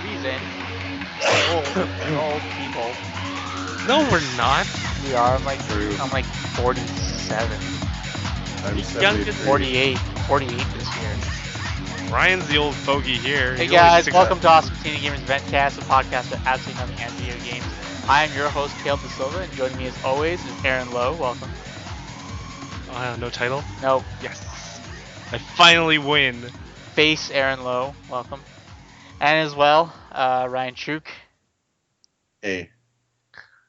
reason, we're old people. No, we're not. We are. I'm like True. 47. I'm youngest 73. 48 this year. Ryan's the old fogey here. Hey He's guys, only welcome to Awesome Teen Gamers Ventcast, a podcast about absolutely nothing and video games. I am your host, Caleb De Silva, and joining me as always is Aaron Lowe. Welcome. No title? No, Yes. I finally win. face Aaron Lowe. Welcome. And as well, Ryan Truk. Hey.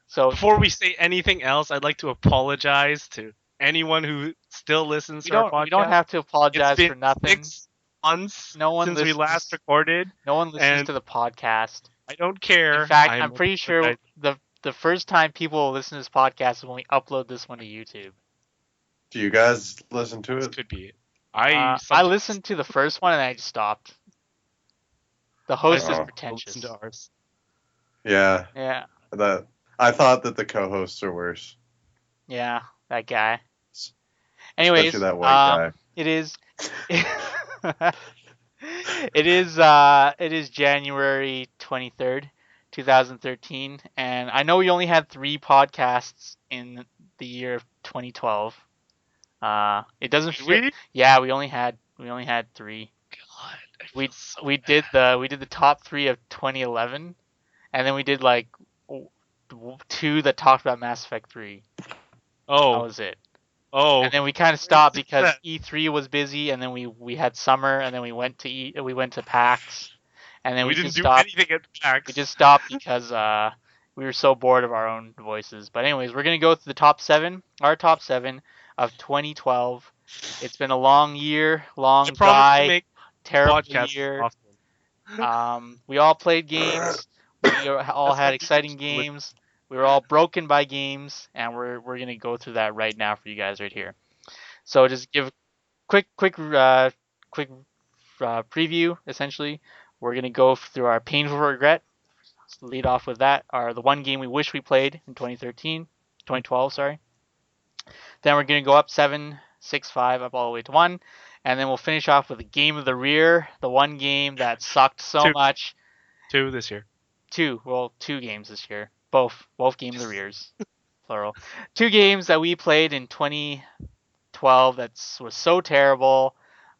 So Before we say anything else, I'd like to apologize to anyone who still listens to our podcast. we don't have to apologize It's been for nothing. 6 months No one since we listens- last recorded. No one listens and to the podcast. I don't care. In fact, I'm pretty sure the first time people will listen to this podcast is when we upload this one to YouTube. Do you guys listen to This it? could be it. I listened to the first one and I just stopped. The host is Oh. pretentious. Listen to ours. Yeah. Yeah, I thought that the co-hosts are worse. yeah, that guy. Anyways, Especially that white guy. it is. It is January 23rd, 2013, and I know we only had 3 podcasts in the year of 2012. It doesn't Did fit. we? Yeah, we only had 3. God, I feel We so we bad. did the top 3 of 2011, and then we did like 2 that talked about Mass Effect 3. That Oh, was it. oh. And then we kind of stopped because that? E3 was busy, and then we had summer, and then we went to PAX, and then we we didn't just do stopped. anything at PAX. We just stopped because we were so bored of our own voices. But anyways, we're gonna go through the top 7, our top 7 of 2012. It's been a long year, long I promise to dry, make terrible podcasts year. often. We all played games. We all That's had what exciting people should listen. games. We were all broken by games, and we're gonna go through that right now for you guys right here. So just give a quick preview. Essentially, we're gonna go through our painful regret. Lead off with that. The one game we wish we played in 2012. Sorry. Then we're gonna go up 7, 6, 5, up all the way to 1, and then we'll finish off with the game of the rear, the one game that sucked so 2. much. 2 this year. 2 games this year. Both game of the rears, plural. 2 games that we played in 2012 that was so terrible.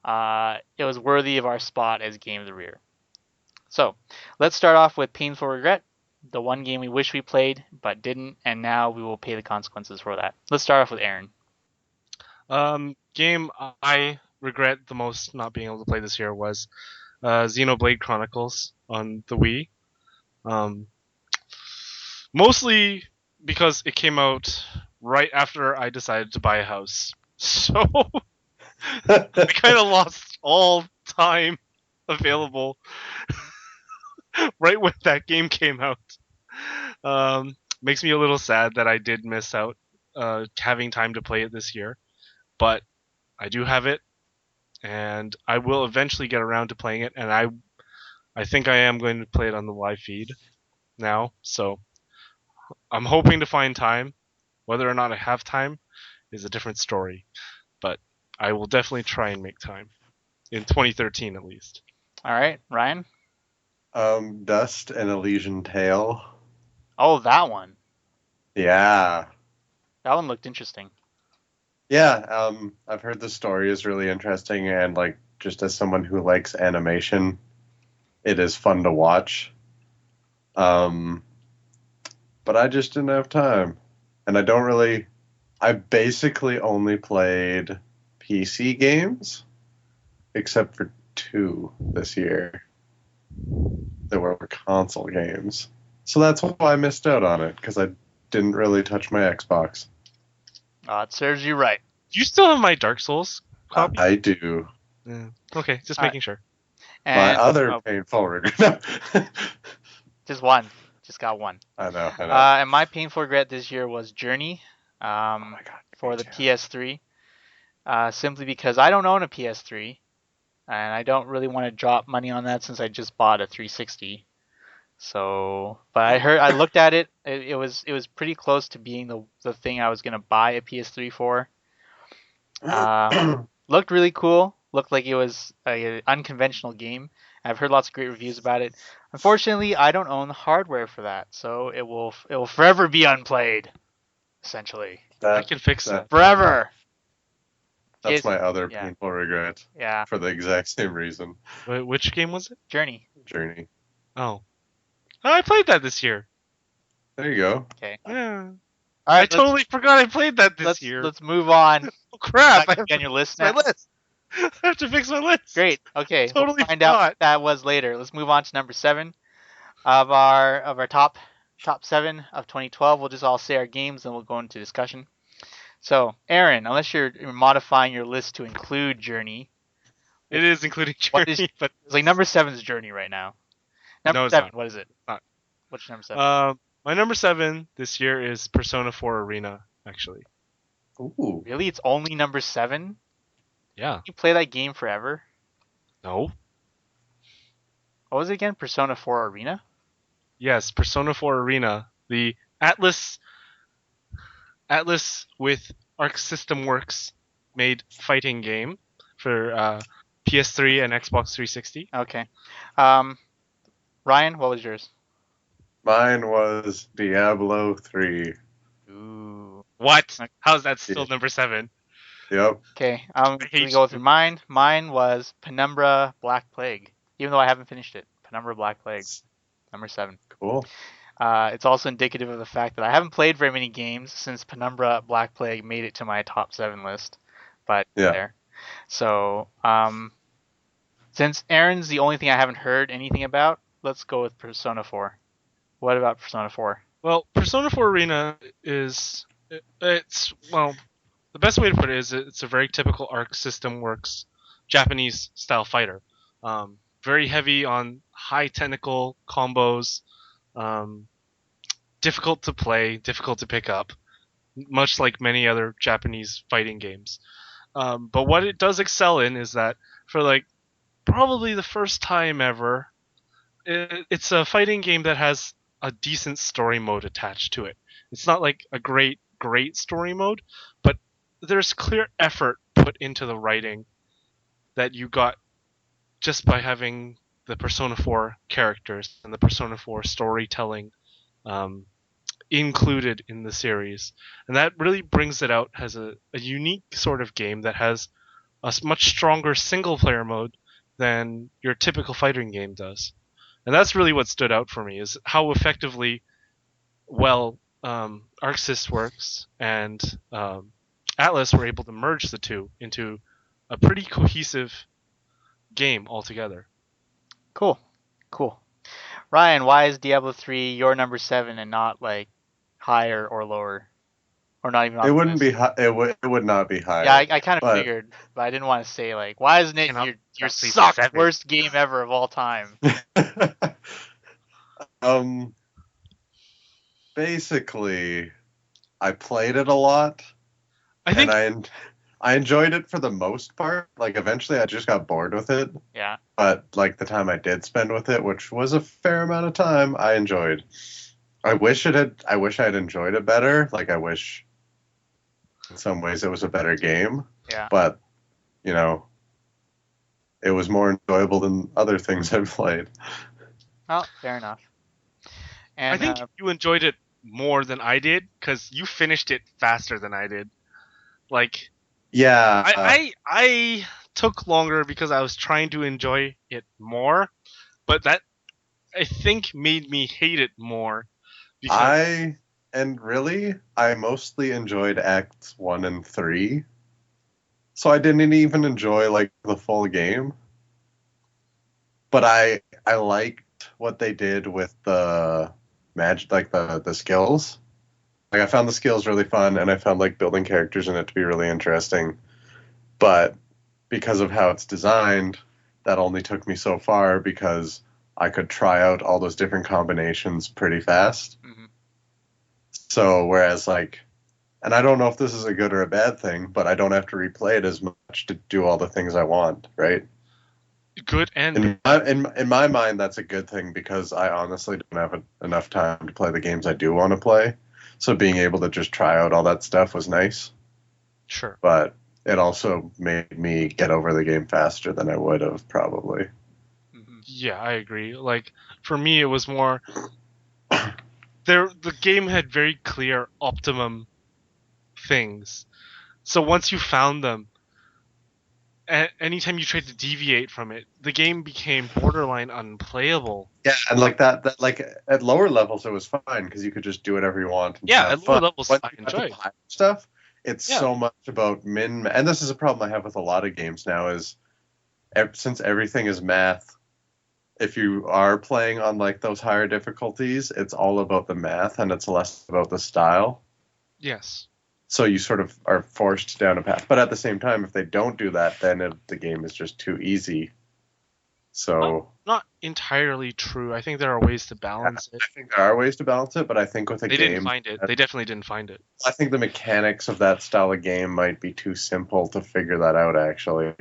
It was worthy of our spot as game of the rear. So let's start off with painful regret, the one game we wish we played but didn't, and now we will pay the consequences for that. Let's start off with Aaron. Game I regret the most not being able to play this year was Xenoblade Chronicles on the Wii. Mostly because it came out right after I decided to buy a house. So I kind of lost all time available right when that game came out. Makes me a little sad that I did miss out having time to play it this year. But I do have it, and I will eventually get around to playing it, and I think I am going to play it on the live feed now, so I'm hoping to find time. Whether or not I have time is a different story, but I will definitely try and make time, in 2013 at least. All right, Ryan. Dust and Elysian Tale. Oh, that one. Yeah. That one looked interesting. Yeah, I've heard the story is really interesting, and like just as someone who likes animation, it is fun to watch. But I just didn't have time. And I basically only played PC games, except for 2 this year. There were console games. So that's why I missed out on it, because I didn't really touch my Xbox. It serves you right. Do you still have my Dark Souls copy? I do. Yeah. Okay, just All making sure. And My other painful regret. just one. Just got one. I know. And my painful regret this year was Journey. Oh my God, For me the too. PS3. Simply because I don't own a PS3, and I don't really want to drop money on that since I just bought a 360. So, but I looked at it. It was pretty close to being the thing I was gonna buy a PS3 for. Looked really cool. Looked like it was an unconventional game. I've heard lots of great reviews about it. Unfortunately, I don't own the hardware for that, so it will forever be unplayed. Essentially, I can fix that. forever. That's my other Yeah. painful regret Yeah. for the exact same reason. Wait, which game was it? Journey. Journey. Oh, I played that this year. There you go. Okay. Yeah. All right. I totally forgot I played that this year. Let's move on. Oh crap! I Back have on to your list fix my now. list. I have to fix my list. Great. Okay. Totally we'll find out forgot. what that was later. Let's move on to number 7 of our top 7 of 2012. We'll just all say our games and we'll go into discussion. So, Aaron, unless you're modifying your list to include Journey, It is including What Journey, is- but it's like number 7 is Journey right now. Number No, it's 7, not. what is it? not. What's your number 7? my number 7 this year is Persona 4 Arena. Actually, Ooh. Really? It's only number 7? yeah. You play that game forever? No. What was it again? Persona 4 Arena? Yes, Persona 4 Arena, the Atlas with Arc System Works made fighting game for PS3 and Xbox 360. Okay. Ryan, what was yours? Mine was Diablo 3. Ooh. What? Okay. How's that still Yeah. number 7? Yep. Okay, I'm hate going to go you. through mine. Mine was Penumbra Black Plague, even though I haven't finished it. Penumbra Black Plague, number 7. Cool. It's also indicative of the fact that I haven't played very many games since Penumbra Black Plague made it to my top 7 list. But Yeah. there. So, since Aaron's the only thing I haven't heard anything about, let's go with Persona 4. What about Persona 4? Well, Persona 4 Arena is the best way to put it is it's a very typical Arc System Works Japanese style fighter. Very heavy on high technical combos, difficult to play, difficult to pick up, much like many other Japanese fighting games. But what it does excel in is that for like probably the first time ever, it's a fighting game that has a decent story mode attached to it. It's not like a great story mode, but there's clear effort put into the writing that you got just by having the Persona 4 characters and the Persona 4 storytelling included in the series. And that really brings it out as a unique sort of game that has a much stronger single-player mode than your typical fighting game does. And that's really what stood out for me, is how effectively well ArcSys Works and Atlas were able to merge the two into a pretty cohesive game altogether. Cool. Ryan, why is Diablo 3 your number 7 and not like higher or lower? Or not even on It the wouldn't list? be high. It would not be higher. Yeah, I kind of but- figured, but I didn't want to say like, why isn't it Cannot your exactly suck 7. worst game ever of all time? Basically, I played it a lot, I think and I enjoyed it for the most part. Like eventually, I just got bored with it. Yeah. But like the time I did spend with it, which was a fair amount of time, I enjoyed. I wish I had enjoyed it better. Like I wish, in some ways, it was a better game. Yeah. But you know, it was more enjoyable than other things I've played. Oh, fair enough. And I think you enjoyed it more than I did because you finished it faster than I did. Like Yeah. I took longer because I was trying to enjoy it more, but that I think made me hate it more. Because I mostly enjoyed Acts 1 and 3. So I didn't even enjoy like the full game. But I liked what they did with the magic, like the skills. Like I found the skills really fun, and I found like building characters in it to be really interesting. But because of how it's designed, that only took me so far because I could try out all those different combinations pretty fast. Mhm. So whereas like, and I don't know if this is a good or a bad thing, but I don't have to replay it as much to do all the things I want, right? good and In my mind, that's a good thing because I honestly don't have enough time to play the games I do want to play. So being able to just try out all that stuff was nice, sure. but it also made me get over the game faster than I would have probably. Mhm. Yeah, I agree. Like for me, it was more the game had very clear optimum things. So once you found them, anytime you tried to deviate from it, the game became borderline unplayable. Yeah, and like that like at lower levels it was fine because you could just do whatever you want and Yeah, have at lower fun. levels Once I you got to enjoyed. the higher stuff, it's Yeah. so much about and this is a problem I have with a lot of games now is since everything is math, if you are playing on like those higher difficulties, it's all about the math and it's less about the style. Yes. So you sort of are forced down a path. But at the same time, if they don't do that, then the game is just too easy. So Not entirely true. I think there are ways to balance it. I think there are ways to balance it, but I think with a They game, didn't find it. They definitely didn't find it. I think the mechanics of that style of game might be too simple to figure that out. Actually,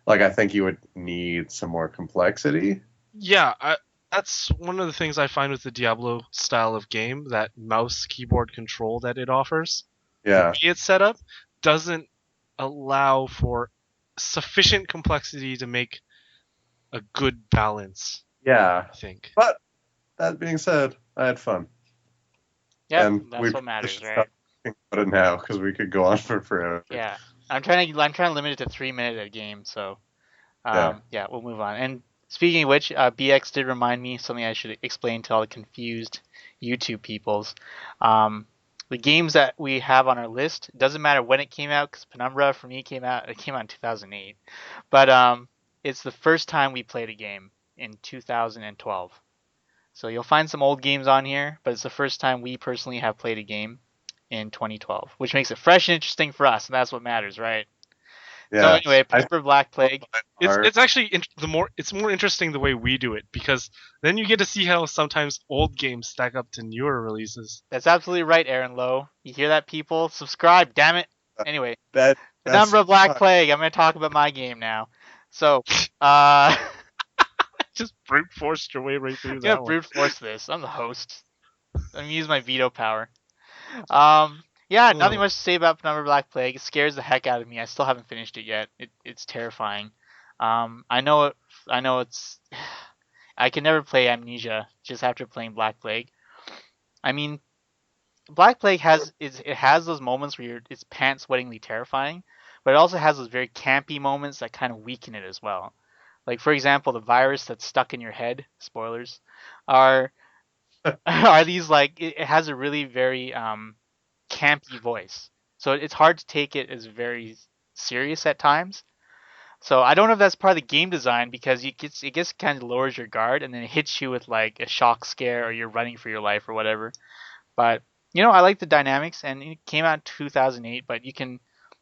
like I think you would need some more complexity. Yeah, that's one of the things I find with the Diablo style of game, that mouse keyboard control that it offers. Yeah, The way it's set up doesn't allow for sufficient complexity to make a good balance, yeah. I think. But that being said, I had fun. Yeah, And that's we what matters, should right? stop thinking about it now because we could go on for forever. Yeah, I'm trying to limit it to 3 minutes a game. So yeah, we'll move on. And speaking of which, BX did remind me something I should explain to all the confused YouTube peoples. The games that we have on our list, doesn't matter when it came out, because Penumbra for me came out in 2008. But it's the first time we played a game in 2012. So you'll find some old games on here, but it's the first time we personally have played a game in 2012, which makes it fresh and interesting for us, and that's what matters, right? Yeah. So anyway, Penumbra Black Plague. It's actually it's more interesting the way we do it, because then you get to see how sometimes old games stack up to newer releases. That's absolutely right, Aaron Lowe. You hear that, people? Subscribe, damn it. Anyway, That's Penumbra Black fine. Plague. I'm going to talk about my game now. So, Just brute forced your way right through I'm that going to one. brute force this. I'm the host. I'm going to use my veto power. Yeah, nothing much to say about Penumbra Black Plague. It scares the heck out of me. I still haven't finished it yet. It's terrifying. I know it's. I can never play Amnesia just after playing Black Plague. I mean, Black Plague has those moments where it's pants sweatingly terrifying, but it also has those very campy moments that kind of weaken it as well. Like for example, the virus that's stuck in your head, spoilers, are are these like it has a really very campy voice. So it's hard to take it as very serious at times. So I don't know if that's part of the game design because it gets kind of lowers your guard and then it hits you with like a shock scare or you're running for your life or whatever. But I like the dynamics, and it came out in 2008. But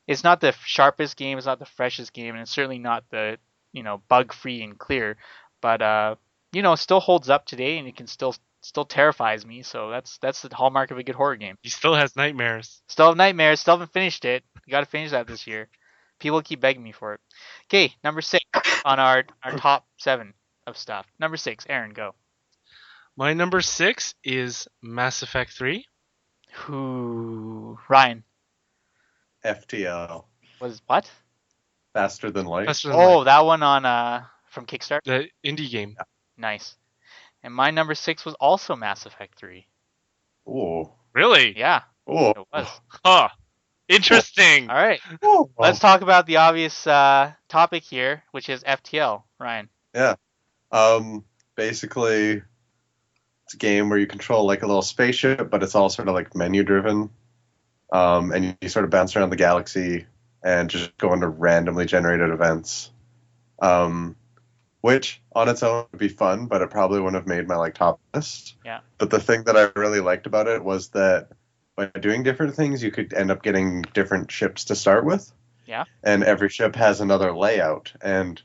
it's not the sharpest game, it's not the freshest game, and it's certainly not the bug free and clear. But it still holds up today, and it can still terrifies me. So that's the hallmark of a good horror game. He still has nightmares. Still have nightmares. Still haven't finished it. You got to finish that this year. People keep begging me for it. Okay, number 6 on our top 7 of stuff. Number 6, Aaron, go. My number 6 is Mass Effect 3. Who? Ryan. FTL. Was what? Faster Than Light. Faster Than Light. That one on from Kickstarter. The indie game. Nice. And my number 6 was also Mass Effect 3. Ooh. Really? Yeah, Ooh. it was. Huh. Interesting. All right, Ooh. let's talk about the obvious topic here, which is FTL. Ryan. Yeah. Basically, it's a game where you control like a little spaceship, but it's all sort of like menu driven. And you sort of bounce around the galaxy and just go into randomly generated events. Which on its own would be fun, but it probably wouldn't have made my like top list. Yeah. But the thing that I really liked about it was that by doing different things, you could end up getting different ships to start with. Yeah. And every ship has another layout. And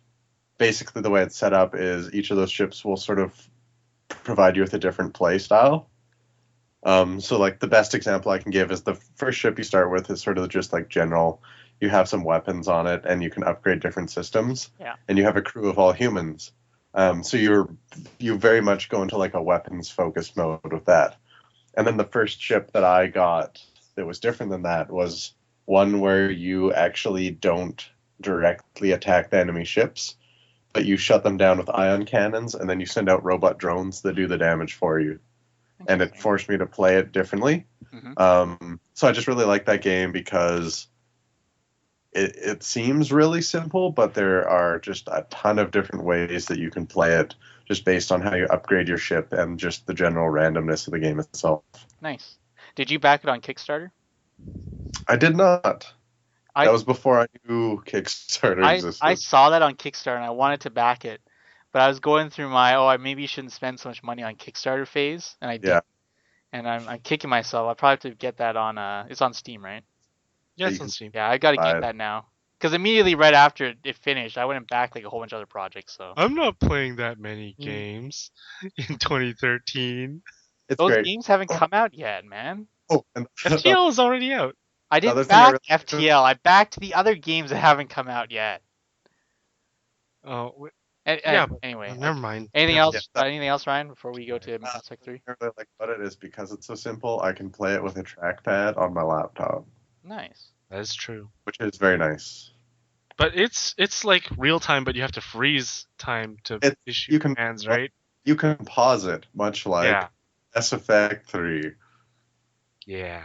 basically the way it's set up is each of those ships will sort of provide you with a different play style. So like the best example I can give is the first ship you start with is sort of just like general. You have some weapons on it and you can upgrade different systems. Yeah. And you have a crew of all humans. So you very much go into like a weapons focused mode with that. And then the first ship that I got that was different than that was one where you actually don't directly attack the enemy ships. but you shut them down with ion cannons, and then you send out robot drones that do the damage for you. And it forced me to play it differently. So I just really like that game because it seems really simple, but there are just a ton of different ways that you can play it, just based on how you upgrade your ship and just the general randomness of the game itself. Nice. Did you back it on Kickstarter? I did not. That was before I knew Kickstarter existed. I saw that on Kickstarter and I wanted to back it, but I was going through my I maybe shouldn't spend so much money on Kickstarter phase, and I did. Yeah. And I'm kicking myself. I'll probably have to get that on. It's on Steam, right? Yeah, it's on Steam. Yeah, I got to get that now. Because immediately right after it finished, I went and backed like a whole bunch of other projects. So I'm not playing that many games in 2013. Those games haven't come out yet, man. Oh, and FTL is already out. I didn't back FTL. I backed the other games that haven't come out yet. Oh, anyway, never mind. Anything else? Anything else, Ryan? Before we go to Mass Effect 3. What I really like about it is because it's so simple. I can play it with a trackpad on my laptop. Nice. That is true. Which is very nice. But it's like real time, but you have to freeze time to issue commands, right? You can pause it, much like Mass Effect 3. Yeah.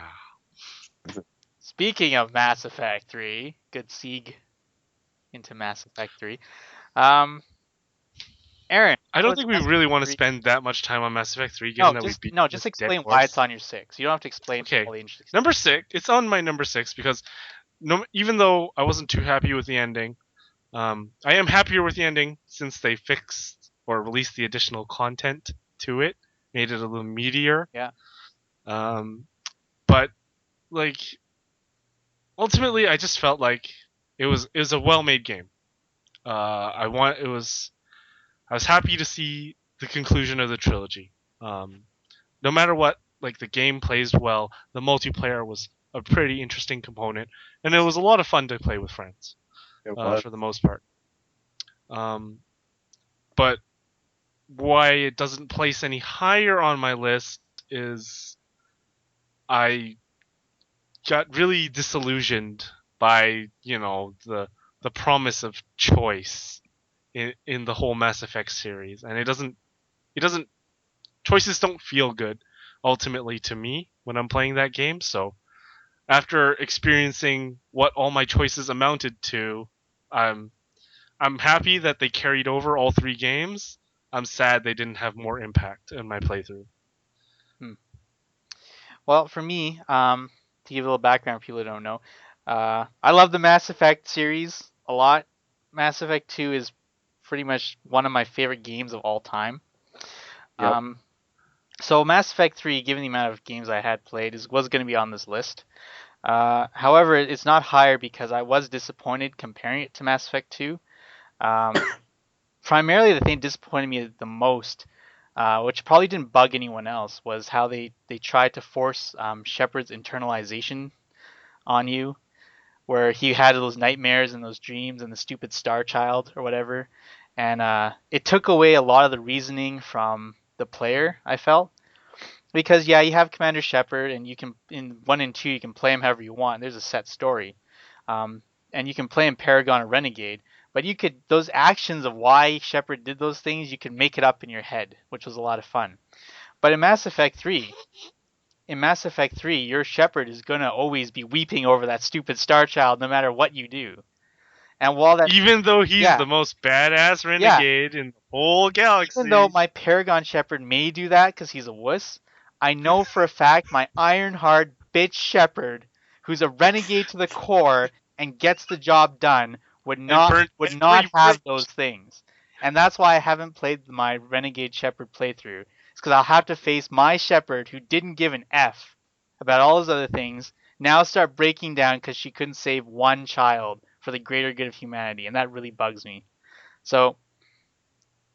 Speaking of Mass Effect 3, good segue into Mass Effect 3. Aaron, I don't think we really want to spend that much time on Mass Effect 3. Just explain why it's on your 6. You don't have to explain all the interesting stuff. Number 6. It's on my number 6 because even though I wasn't too happy with the ending, I am happier with the ending since they fixed or released the additional content to it, made it a little meatier. Yeah. But like, ultimately, I just felt like it was a well-made game. I was happy to see the conclusion of the trilogy. No matter what, like the game plays well. The multiplayer was a pretty interesting component, and it was a lot of fun to play with friends. For the most part. But why it doesn't place any higher on my list is I got really disillusioned by the promise of choice in the whole Mass Effect series, and it doesn't choices don't feel good ultimately to me when I'm playing that game. So after experiencing what all my choices amounted to, I'm happy that they carried over all 3 games. I'm sad they didn't have more impact in my playthrough. Well, for me, to give a little background for people who don't know, I love the Mass Effect series a lot. Mass Effect 2 is pretty much one of my favorite games of all time. Yep. So Mass Effect 3, given the amount of games I had played, was going to be on this list. However, it's not higher because I was disappointed comparing it to Mass Effect 2. Primarily, the thing that disappointed me the most, which probably didn't bug anyone else, was how they tried to force Shepard's internalization on you, where he had those nightmares and those dreams and the stupid Star Child or whatever. And it took away a lot of the reasoning from the player, I felt. Because, you have Commander Shepard, and you can, in 1 and 2, you can play him however you want. There's a set story. And you can play him Paragon or Renegade. But those actions of why Shepard did those things, you can make it up in your head, which was a lot of fun. But in Mass Effect 3, your Shepard is going to always be weeping over that stupid Star Child no matter what you do. And while that, even though he's the most badass renegade in the whole galaxy. Even though my Paragon Shepard may do that because he's a wuss, I know for a fact my Ironheart bitch Shepard, who's a renegade to the core and gets the job done, would not have those things. And that's why I haven't played my Renegade Shepard playthrough. It's because I'll have to face my Shepard, who didn't give an F about all those other things, now start breaking down because she couldn't save one child for the greater good of humanity, and that really bugs me. So,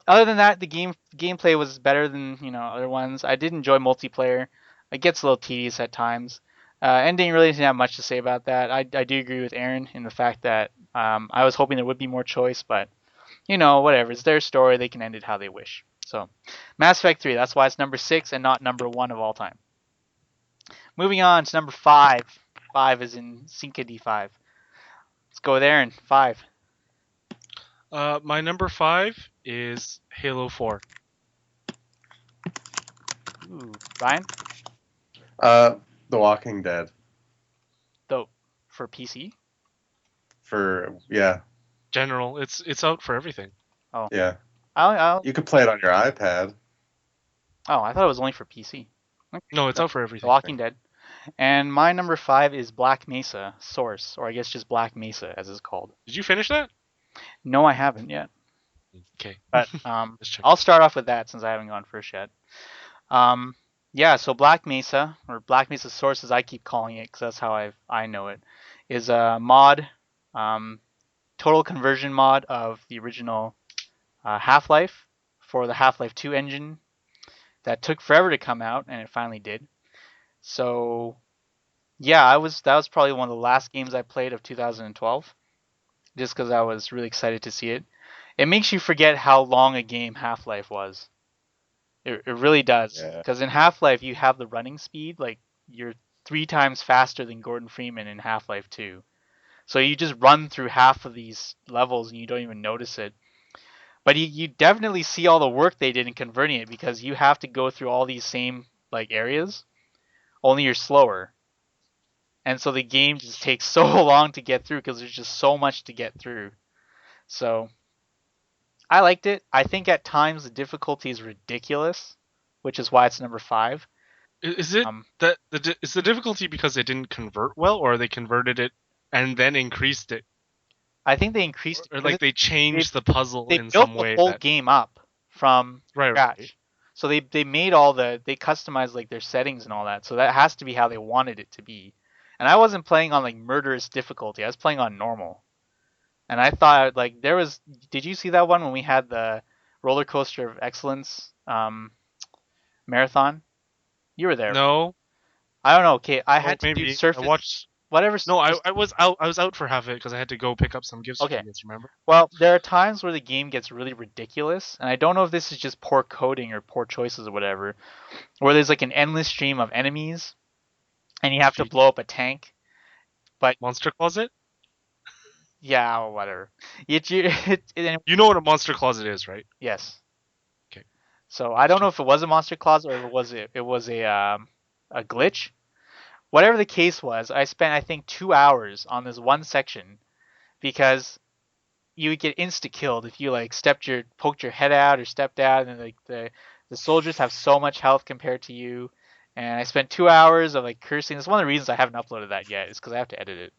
other than that, the gameplay was better than other ones. I did enjoy multiplayer. It gets a little tedious at times. Ending really didn't have much to say about that. I do agree with Aaron in the fact that I was hoping there would be more choice, but whatever. It's their story. They can end it how they wish. So, Mass Effect 3. That's why it's number 6 and not number 1 of all time. Moving on to number 5. 5 is in Cinca D5. Let's go with Aaron. 5. My number 5 is Halo 4. Ooh, Ryan, The Walking Dead. though, for PC. Yeah. General, it's out for everything. Oh, Yeah. I'll. You could play it on your iPad. Oh, I thought it was only for PC. No, it's out for The everything. Walking Dead. And my number 5 is Black Mesa Source, or I guess just Black Mesa as it's called. Did you finish that? No, I haven't yet. Okay. But Let's check. I'll start off with that since I haven't gone first yet. Yeah, so Black Mesa, or Black Mesa Source as I keep calling it because that's how I know it, is a mod, total conversion mod of the original Half-Life for the Half-Life 2 engine that took forever to come out, and it finally did. So yeah, that was probably one of the last games I played of 2012, just because I was really excited to see it. It makes you forget how long a game Half-Life was. It really does. Yeah. Because in Half-Life, you have the running speed, like you're 3 times faster than Gordon Freeman in Half-Life 2. So you just run through half of these levels and you don't even notice it. But you definitely see all the work they did in converting it because you have to go through all these same like areas, only you're slower. And so the game just takes so long to get through because there's just so much to get through. So I liked it. I think at times the difficulty is ridiculous, which is why it's number 5. Is it Um, that is the difficulty because they didn't convert well, or they converted it and then increased it, I think they increased or it like because they changed the puzzle they in built some the way whole that game up from right. scratch. So they made they customized like their settings and all that. So that has to be how they wanted it to be. And I wasn't playing on like murderous difficulty. I was playing on normal. And I thought like there was. Did you see that one when we had the roller coaster of excellence marathon? You were there. No, I don't know. Okay, I oh had to do maybe I surface watched. whatever No, surface. I was out for half of it because I had to go pick up some gift Okay. certificates. Remember? Well, there are times where the game gets really ridiculous, and I don't know if this is just poor coding or poor choices or whatever, where there's like an endless stream of enemies, and you have to blow up a tank. But Monster Closet. yeah, or whatever. You know what a monster closet is, right? Yes. Okay. So I don't know if it was a monster closet or if it was a glitch. Whatever the case was, I spent I think 2 hours on this one section because you would get insta killed if you like poked your head out or stepped out, and like the soldiers have so much health compared to you. And I spent 2 hours of like cursing. That's one of the reasons I haven't uploaded that yet. Is because I have to edit it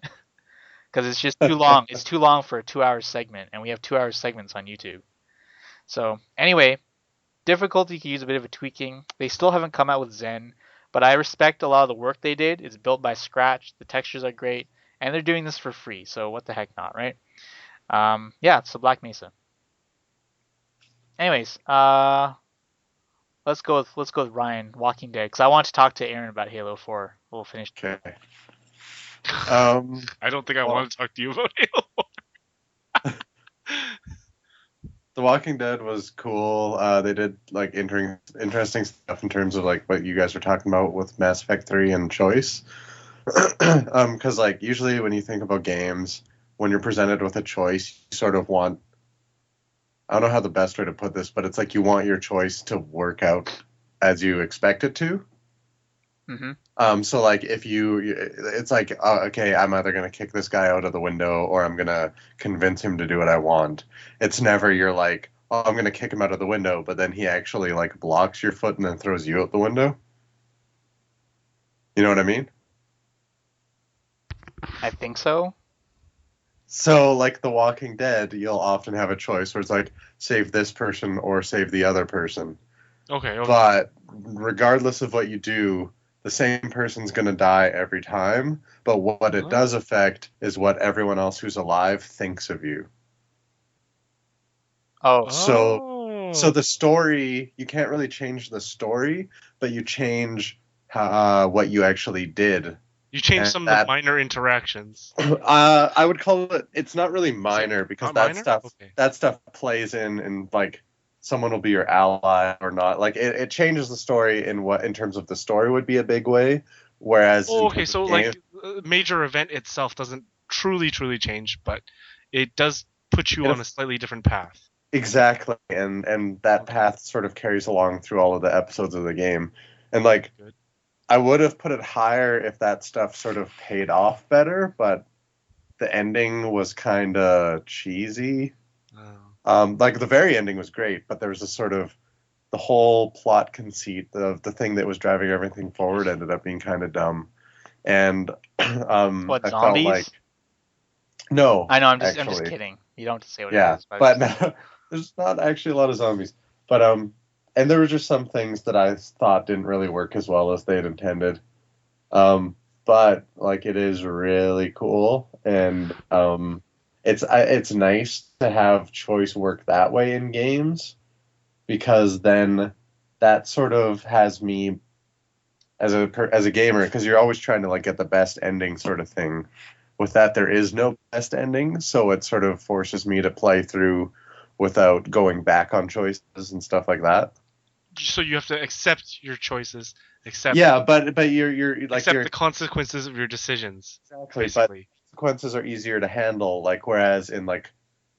because it's just too long. It's too long for a 2 hour segment, and we have 2 hour segments on YouTube. So anyway, difficulty could use a bit of a tweaking. They still haven't come out with Zen, but I respect a lot of the work they did. It's built by scratch. The textures are great, and they're doing this for free. So what the heck not, right? Yeah, so Black Mesa. Anyways, let's go with Ryan, Walking Dead, because I want to talk to Aaron about Halo 4. We'll finish. Okay. I don't think I well- want to talk to you about Halo. The Walking Dead was cool. They did like interesting stuff in terms of like what you guys were talking about with Mass Effect 3 and choice. Because like usually when you think about games, when you're presented with a choice, you sort of want. I don't know how the best way to put this, but it's like you want your choice to work out as you expect it to. So like if it's like okay, I'm either gonna kick this guy out of the window or I'm gonna convince him to do what I want. It's never you're like, oh, I'm gonna kick him out of the window, but then he actually like blocks your foot and then throws you out the window. You know what I mean? I think so. So like The Walking Dead, you'll often have a choice where it's like save this person or save the other person. Okay. But regardless of what you do, the same person's going to die every time. But what it does affect is what everyone else who's alive thinks of you. Oh, So the story, you can't really change the story, but you change what you actually did. You change some of the minor interactions. I would call it. It's not really minor because that minor? stuff Okay. that stuff plays in like someone will be your ally or not. Like it changes the story in terms of the story would be a big way. Whereas Okay, so like the major event itself doesn't truly change, but it does put you on a slightly different path. Exactly, and that path sort of carries along through all of the episodes of the game. And like, Good. I would have put it higher if that stuff sort of paid off better, but the ending was kind of cheesy. Like the very ending was great, but there was a sort of the whole plot conceit of the thing that was driving everything forward ended up being kind of dumb. And What, I felt zombies? like no, I know. I'm just actually. kidding. You don't have to say what Yeah, it is. but no, there's not actually a lot of zombies. But and there were just some things that I thought didn't really work as well as they'd intended. But like it is really cool, and it's nice to have choice work that way in games, because then that sort of has me as a gamer, because you're always trying to like get the best ending sort of thing. With that, there is no best ending, so it sort of forces me to play through without going back on choices and stuff like that. So you have to accept your choices, accept but you're like accept the consequences of your decisions. exactly, Basically. but consequences are easier to handle. Like whereas in like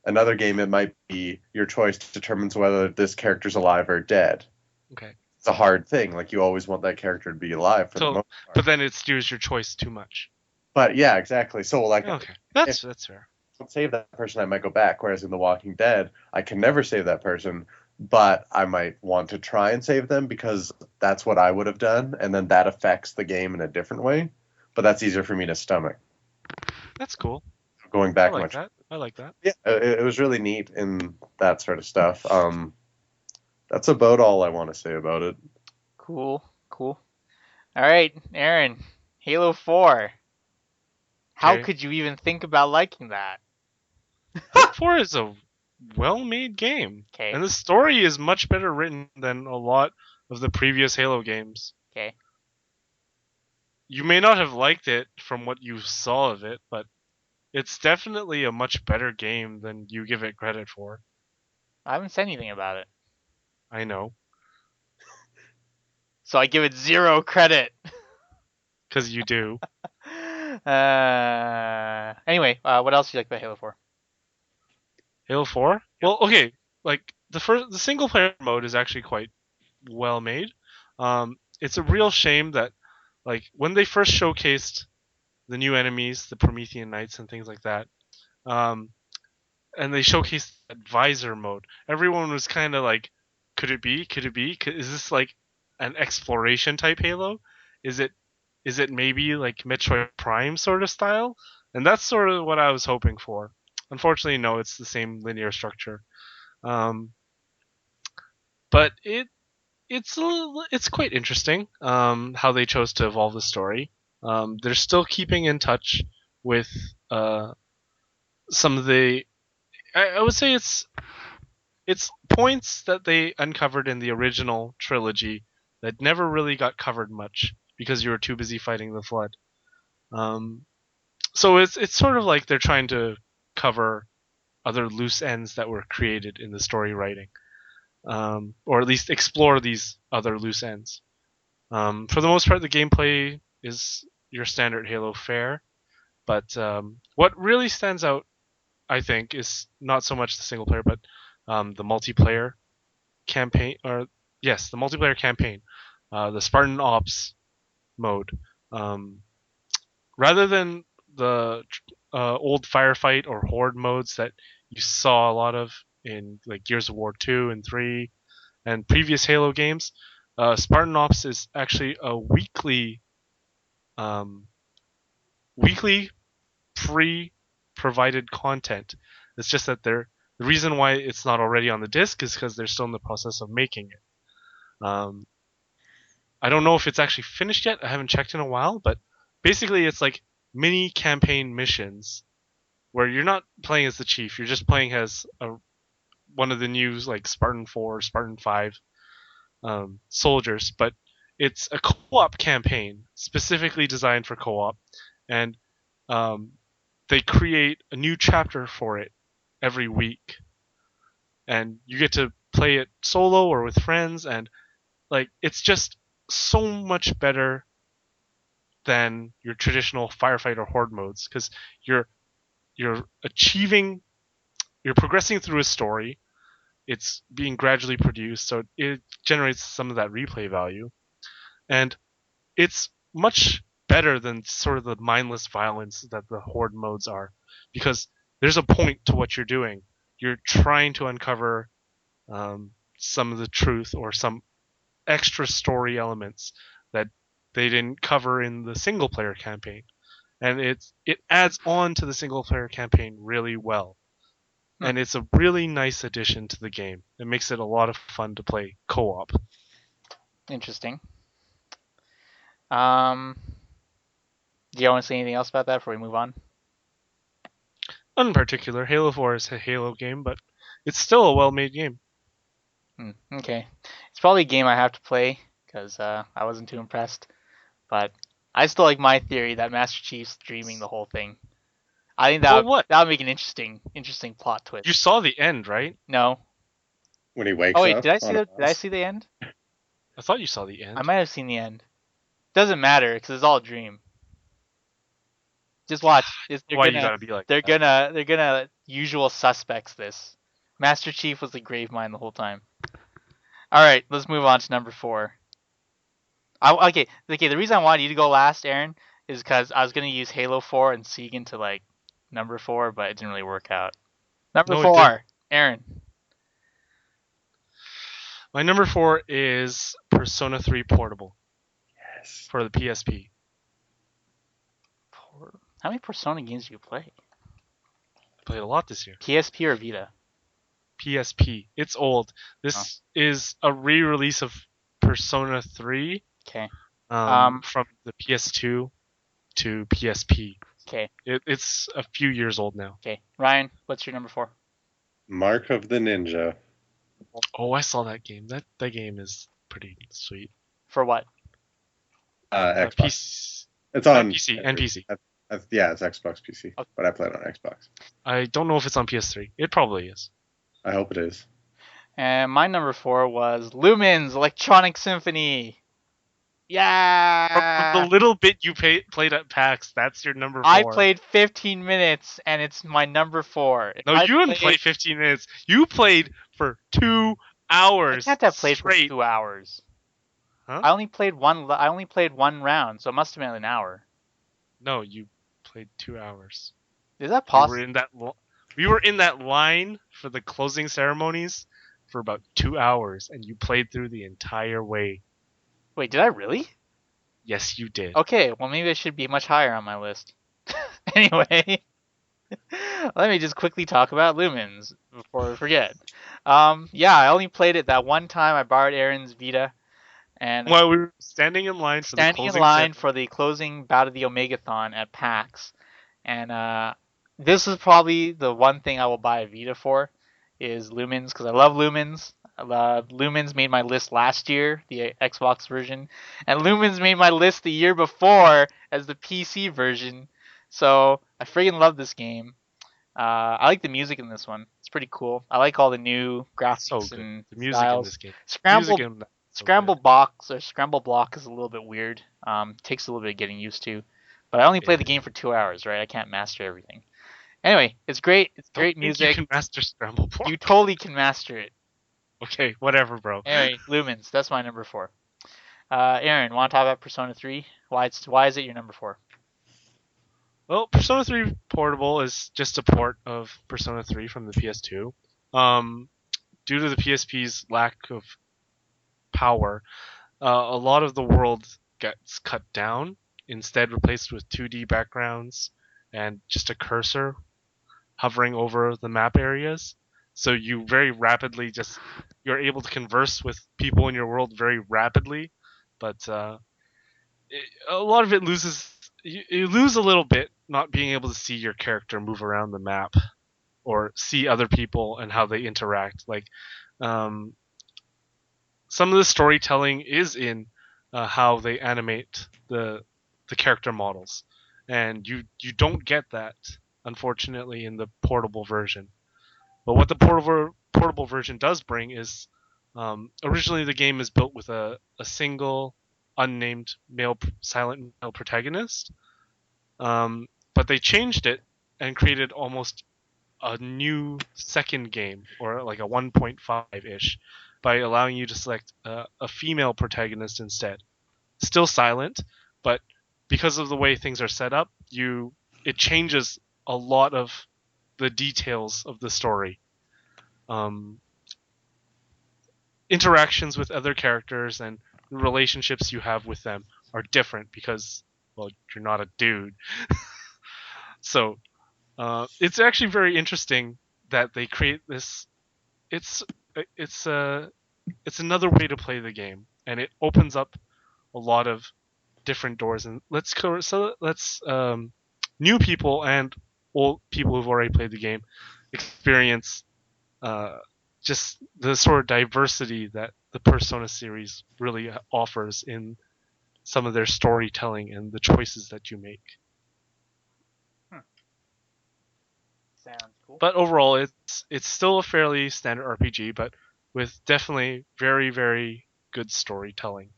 another game, it might be your choice determines whether this character's alive or dead. Okay. It's a hard thing. Like you always want that character to be alive for the most part. But then it steers your choice too much. But yeah, exactly. So like, okay, that's fair. If I don't save that person, I might go back. Whereas in The Walking Dead, I can never save that person, but I might want to try and save them because that's what I would have done, and then that affects the game in a different way. But that's easier for me to stomach. That's cool. Going back I like much. that. I like that. Yeah, it was really neat in that sort of stuff. That's about all I want to say about it. Cool. All right, Aaron. Halo 4. How Okay. could you even think about liking that? Halo 4 is a well-made game. Okay. And the story is much better written than a lot of the previous Halo games. Okay. You may not have liked it from what you saw of it, but it's definitely a much better game than you give it credit for. I haven't said anything about it. I know. So I give it 0 credit. Because you do. Anyway, what else do you like about Halo 4? Halo 4? Well, okay. Like the single player mode is actually quite well made. It's a real shame that like when they first showcased the new enemies, the Promethean Knights and things like that, and they showcased advisor mode, everyone was kind of like, could it be? Is this like an exploration type Halo? Is it maybe like Metroid Prime sort of style? And that's sort of what I was hoping for. Unfortunately, no, it's the same linear structure. But it's quite interesting how they chose to evolve the story. They're still keeping in touch with some of the. I would say it's points that they uncovered in the original trilogy that never really got covered much because you were too busy fighting the Flood. So it's sort of like they're trying to cover other loose ends that were created in the story writing, or at least explore these other loose ends. For the most part, the gameplay is your standard Halo fare, but what really stands out, I think, is not so much the single player, but the multiplayer campaign, the multiplayer campaign, the Spartan Ops mode. Rather than the old firefight or horde modes that you saw a lot of in like Gears of War 2 and 3 and previous Halo games, Spartan Ops is actually a weekly pre-provided content. It's just that the reason why it's not already on the disc is because they're still in the process of making it. I don't know if it's actually finished yet. I haven't checked in a while, but basically it's like mini campaign missions where you're not playing as the chief. You're just playing as one of the new like Spartan 4, Spartan 5 soldiers, but it's a co-op campaign specifically designed for co-op, and they create a new chapter for it every week, and you get to play it solo or with friends, and like it's just so much better than your traditional firefight or horde modes because you're achieving you're progressing through a story. It's being gradually produced, so it generates some of that replay value, and it's much better than sort of the mindless violence that the horde modes are, because there's a point to what you're doing. You're trying to uncover some of the truth or some extra story elements that they didn't cover in the single player campaign, and it adds on to the single player campaign really well. And it's a really nice addition to the game. It makes it a lot of fun to play co-op. Interesting. Do you want to say anything else about that before we move on? In particular, Halo 4 is a Halo game, but it's still a well-made game. Okay. It's probably a game I have to play because I wasn't too impressed. But I still like my theory that Master Chief's dreaming the whole thing. I think that would make an interesting plot twist. You saw the end, right? No. When he wakes up. Oh wait, did I see the end? I thought you saw the end. I might have seen the end. Doesn't matter because it's all a dream. Just watch. Why you gotta be like they're gonna usual suspects this. Master Chief was the grave mind the whole time. All right, let's move on to number 4. Okay. The reason I wanted you to go last, Aaron, is because I was gonna use Halo 4 and Sieg into like number 4, but it didn't really work out. Number 4, Aaron. My number 4 is Persona 3 Portable. Yes. For the PSP. How many Persona games do you play? Played a lot this year. PSP or Vita? PSP. It's old. This is a re-release of Persona 3. Okay. From the PS2 to PSP. Okay. It's a few years old now. Okay. Ryan, what's your number 4? Mark of the Ninja. Oh, I saw that game. That game is pretty sweet. For what? Xbox. PC. It's on PC and PC. Yeah, it's Xbox PC, okay. but I played on Xbox. I don't know if it's on PS3. It probably is. I hope it is. And my number 4 was Lumines Electronic Symphony. Yeah. From the little bit you played at PAX, that's your number 4. I played 15 minutes, and it's my number 4. No, you didn't play 15 minutes. You played for 2 hours. I can't have played straight. for 2 hours. Huh? I only played one round, so it must have been an hour. No, you played 2 hours. Is that possible? We were in that line for the closing ceremonies for about 2 hours, and you played through the entire way. Wait, did I really? Yes, you did. Okay, well maybe it should be much higher on my list. Anyway, let me just quickly talk about Lumines before we forget. Yeah, I only played it that one time. I borrowed Aaron's Vita, and while we were standing in line for the closing bout of the Omegathon at PAX, and this is probably the one thing I will buy a Vita for, is Lumines, because I love Lumines. Lumines made my list last year, the Xbox version, and Lumines made my list the year before as the PC version. So I friggin' love this game. I like the music in this one. It's pretty cool. I like all the new graphics and the music styles. in this game. Scramble block is a little bit weird. Takes a little bit of getting used to. But I only played the game for 2 hours, right? I can't master everything. Anyway, it's great. It's great music. You can master Scramble block. You totally can master it. Okay, whatever, bro. Anyway, Lumines. That's my number 4. Aaron, want to talk about Persona 3? Why is it your number 4? Well, Persona 3 Portable is just a port of Persona 3 from the PS2. Due to the PSP's lack of power, a lot of the world gets cut down, instead replaced with 2D backgrounds and just a cursor hovering over the map areas. So you very rapidly you're able to converse with people in your world very rapidly, but a lot of it loses. You lose a little bit not being able to see your character move around the map or see other people and how they interact. Like some of the storytelling is in how they animate the character models, and you don't get that, unfortunately, in the portable version. But what the portable version does bring is, originally the game is built with a single unnamed silent male protagonist, but they changed it and created almost a new second game, or like a 1.5-ish, by allowing you to select a female protagonist instead. Still silent, but because of the way things are set up, it changes a lot of the details of the story. Interactions with other characters and relationships you have with them are different because, well, you're not a dude. So it's actually very interesting that they create this. It's another way to play the game, and it opens up a lot of different doors. And let's new people and old people who've already played the game experience just the sort of diversity that the Persona series really offers in some of their storytelling and the choices that you make. Sounds cool. But overall, it's still a fairly standard RPG, but with definitely very, very good storytelling.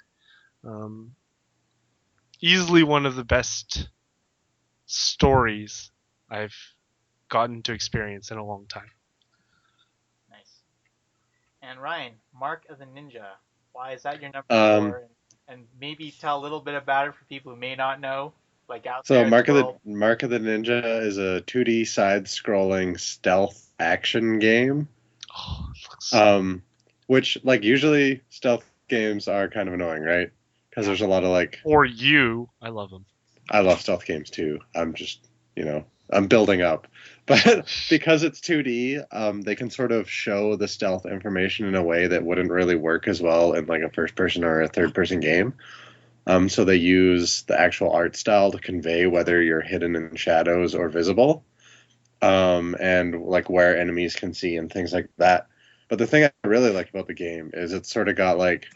Easily one of the best stories I've gotten to experience in a long time. Nice. And Ryan, Mark of the Ninja. Why is that your number 4? And maybe tell a little bit about it for people who may not know. Like out there. So Mark of the Ninja is a 2D side-scrolling stealth action game. Oh, it looks so which like usually stealth games are kind of annoying, right? Because there's a lot of like. For you, I love them. I love stealth games too. I'm just I'm building up, but because it's 2D, they can sort of show the stealth information in a way that wouldn't really work as well in like a first-person or a third-person game. So they use the actual art style to convey whether you're hidden in shadows or visible, and like where enemies can see and things like that. But the thing I really like about the game is it's sort of got like,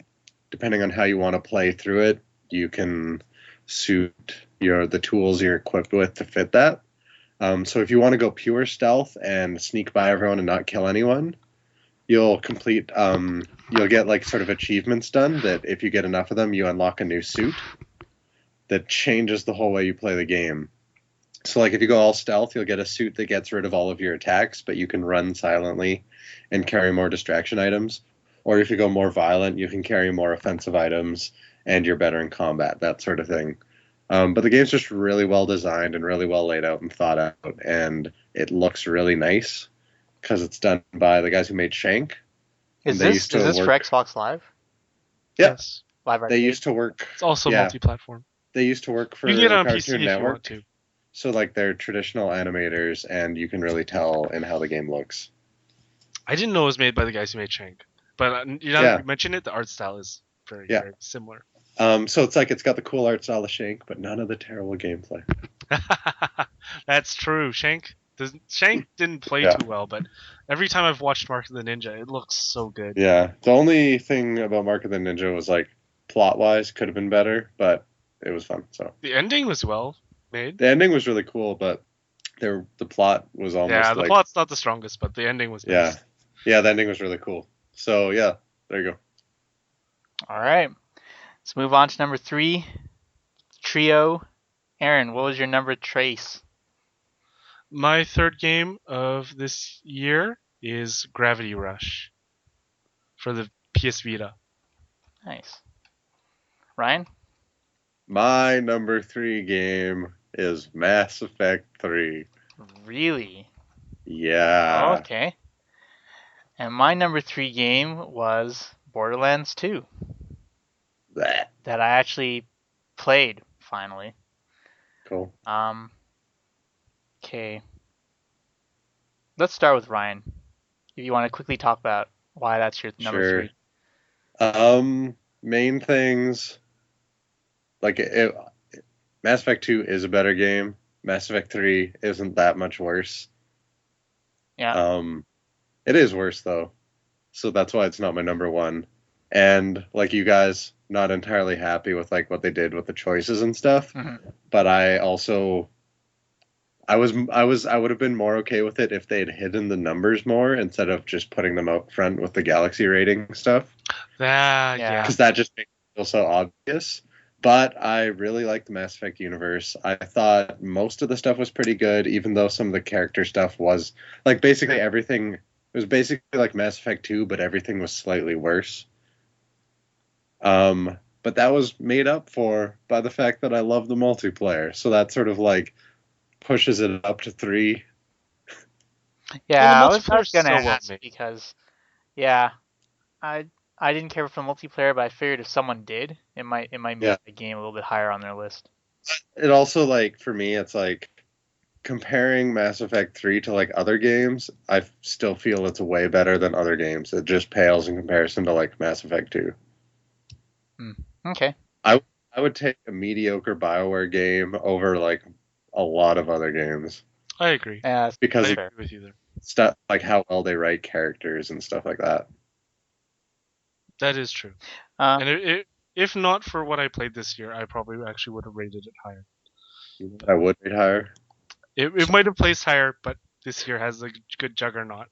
depending on how you want to play through it, you can suit the tools you're equipped with to fit that. So if you want to go pure stealth and sneak by everyone and not kill anyone, you'll get like sort of achievements done that if you get enough of them, you unlock a new suit that changes the whole way you play the game. So like if you go all stealth, you'll get a suit that gets rid of all of your attacks, but you can run silently and carry more distraction items. Or if you go more violent, you can carry more offensive items and you're better in combat, that sort of thing. But the game's just really well designed and really well laid out and thought out, and it looks really nice because it's done by the guys who made Shank. Is this for Xbox Live? Yes. Live Arcade? They used to work. It's also multi-platform. They used to work for you can get it on Cartoon PC Network. if you want to. So like they're traditional animators, and you can really tell in how the game looks. I didn't know it was made by the guys who made Shank, but you mentioned it. The art style is very similar. So it's like it's got the cool art style of Shank, but none of the terrible gameplay. That's true. Shank didn't play too well, but every time I've watched Mark of the Ninja, it looks so good. Yeah, the only thing about Mark of the Ninja was like plot-wise could have been better, but it was fun. So the ending was well made. The ending was really cool, but the plot was almost the plot's not the strongest, but the ending was nice. Yeah, the ending was really cool. So yeah, there you go. All right. Let's move on to number 3, Trio. Aaron, what was your number trace? My third game of this year is Gravity Rush for the PS Vita. Nice. Ryan? My number 3 game is Mass Effect 3. Really? Yeah. Okay. And my number 3 game was Borderlands 2. That I actually played, finally. Cool. Okay. Let's start with Ryan. If you want to quickly talk about why that's your number 3. Main things, like Mass Effect 2 is a better game. Mass Effect 3 isn't that much worse. Yeah. It is worse though, so that's why it's not my number 1. And like you guys, not entirely happy with like what they did with the choices and stuff. Mm-hmm. But I would have been more okay with it if they had hidden the numbers more instead of just putting them out front with the galaxy rating stuff. Yeah. Because that just makes it feel so obvious. But I really liked the Mass Effect universe. I thought most of the stuff was pretty good, even though some of the character stuff was like basically everything. It was basically like Mass Effect 2, but everything was slightly worse. But that was made up for by the fact that I love the multiplayer. So that sort of like pushes it up to 3. Yeah, Well, the I was multiplayer's gonna so well ask made. because yeah, I I didn't care for the multiplayer, but I figured if someone did, it might Yeah. make the game a little bit higher on their list. It also like for me, it's like comparing Mass Effect 3 to like other games, I still feel it's way better than other games. It just pales in comparison to like Mass Effect 2. Okay. I I would take a mediocre BioWare game over like a lot of other games I agree. Yeah, I because of agree with you there. stuff like how well they write characters and stuff like that. That is true. Uh, And if not for what I played this year, I probably actually would have rated it higher. I would rate higher. It might have placed higher, but this year has a good juggernaut.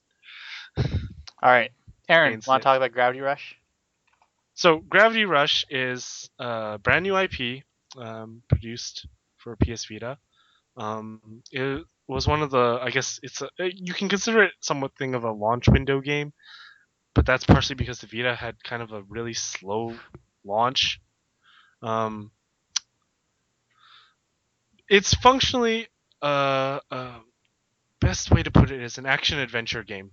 all right, Aaron, Against want it. to talk about Gravity Rush? So Gravity Rush is a brand new IP produced for PS Vita. It was one of the, I guess you can consider it somewhat thing of a launch window game, but that's partially because the Vita had kind of a really slow launch. It's functionally best way to put it is an action adventure game.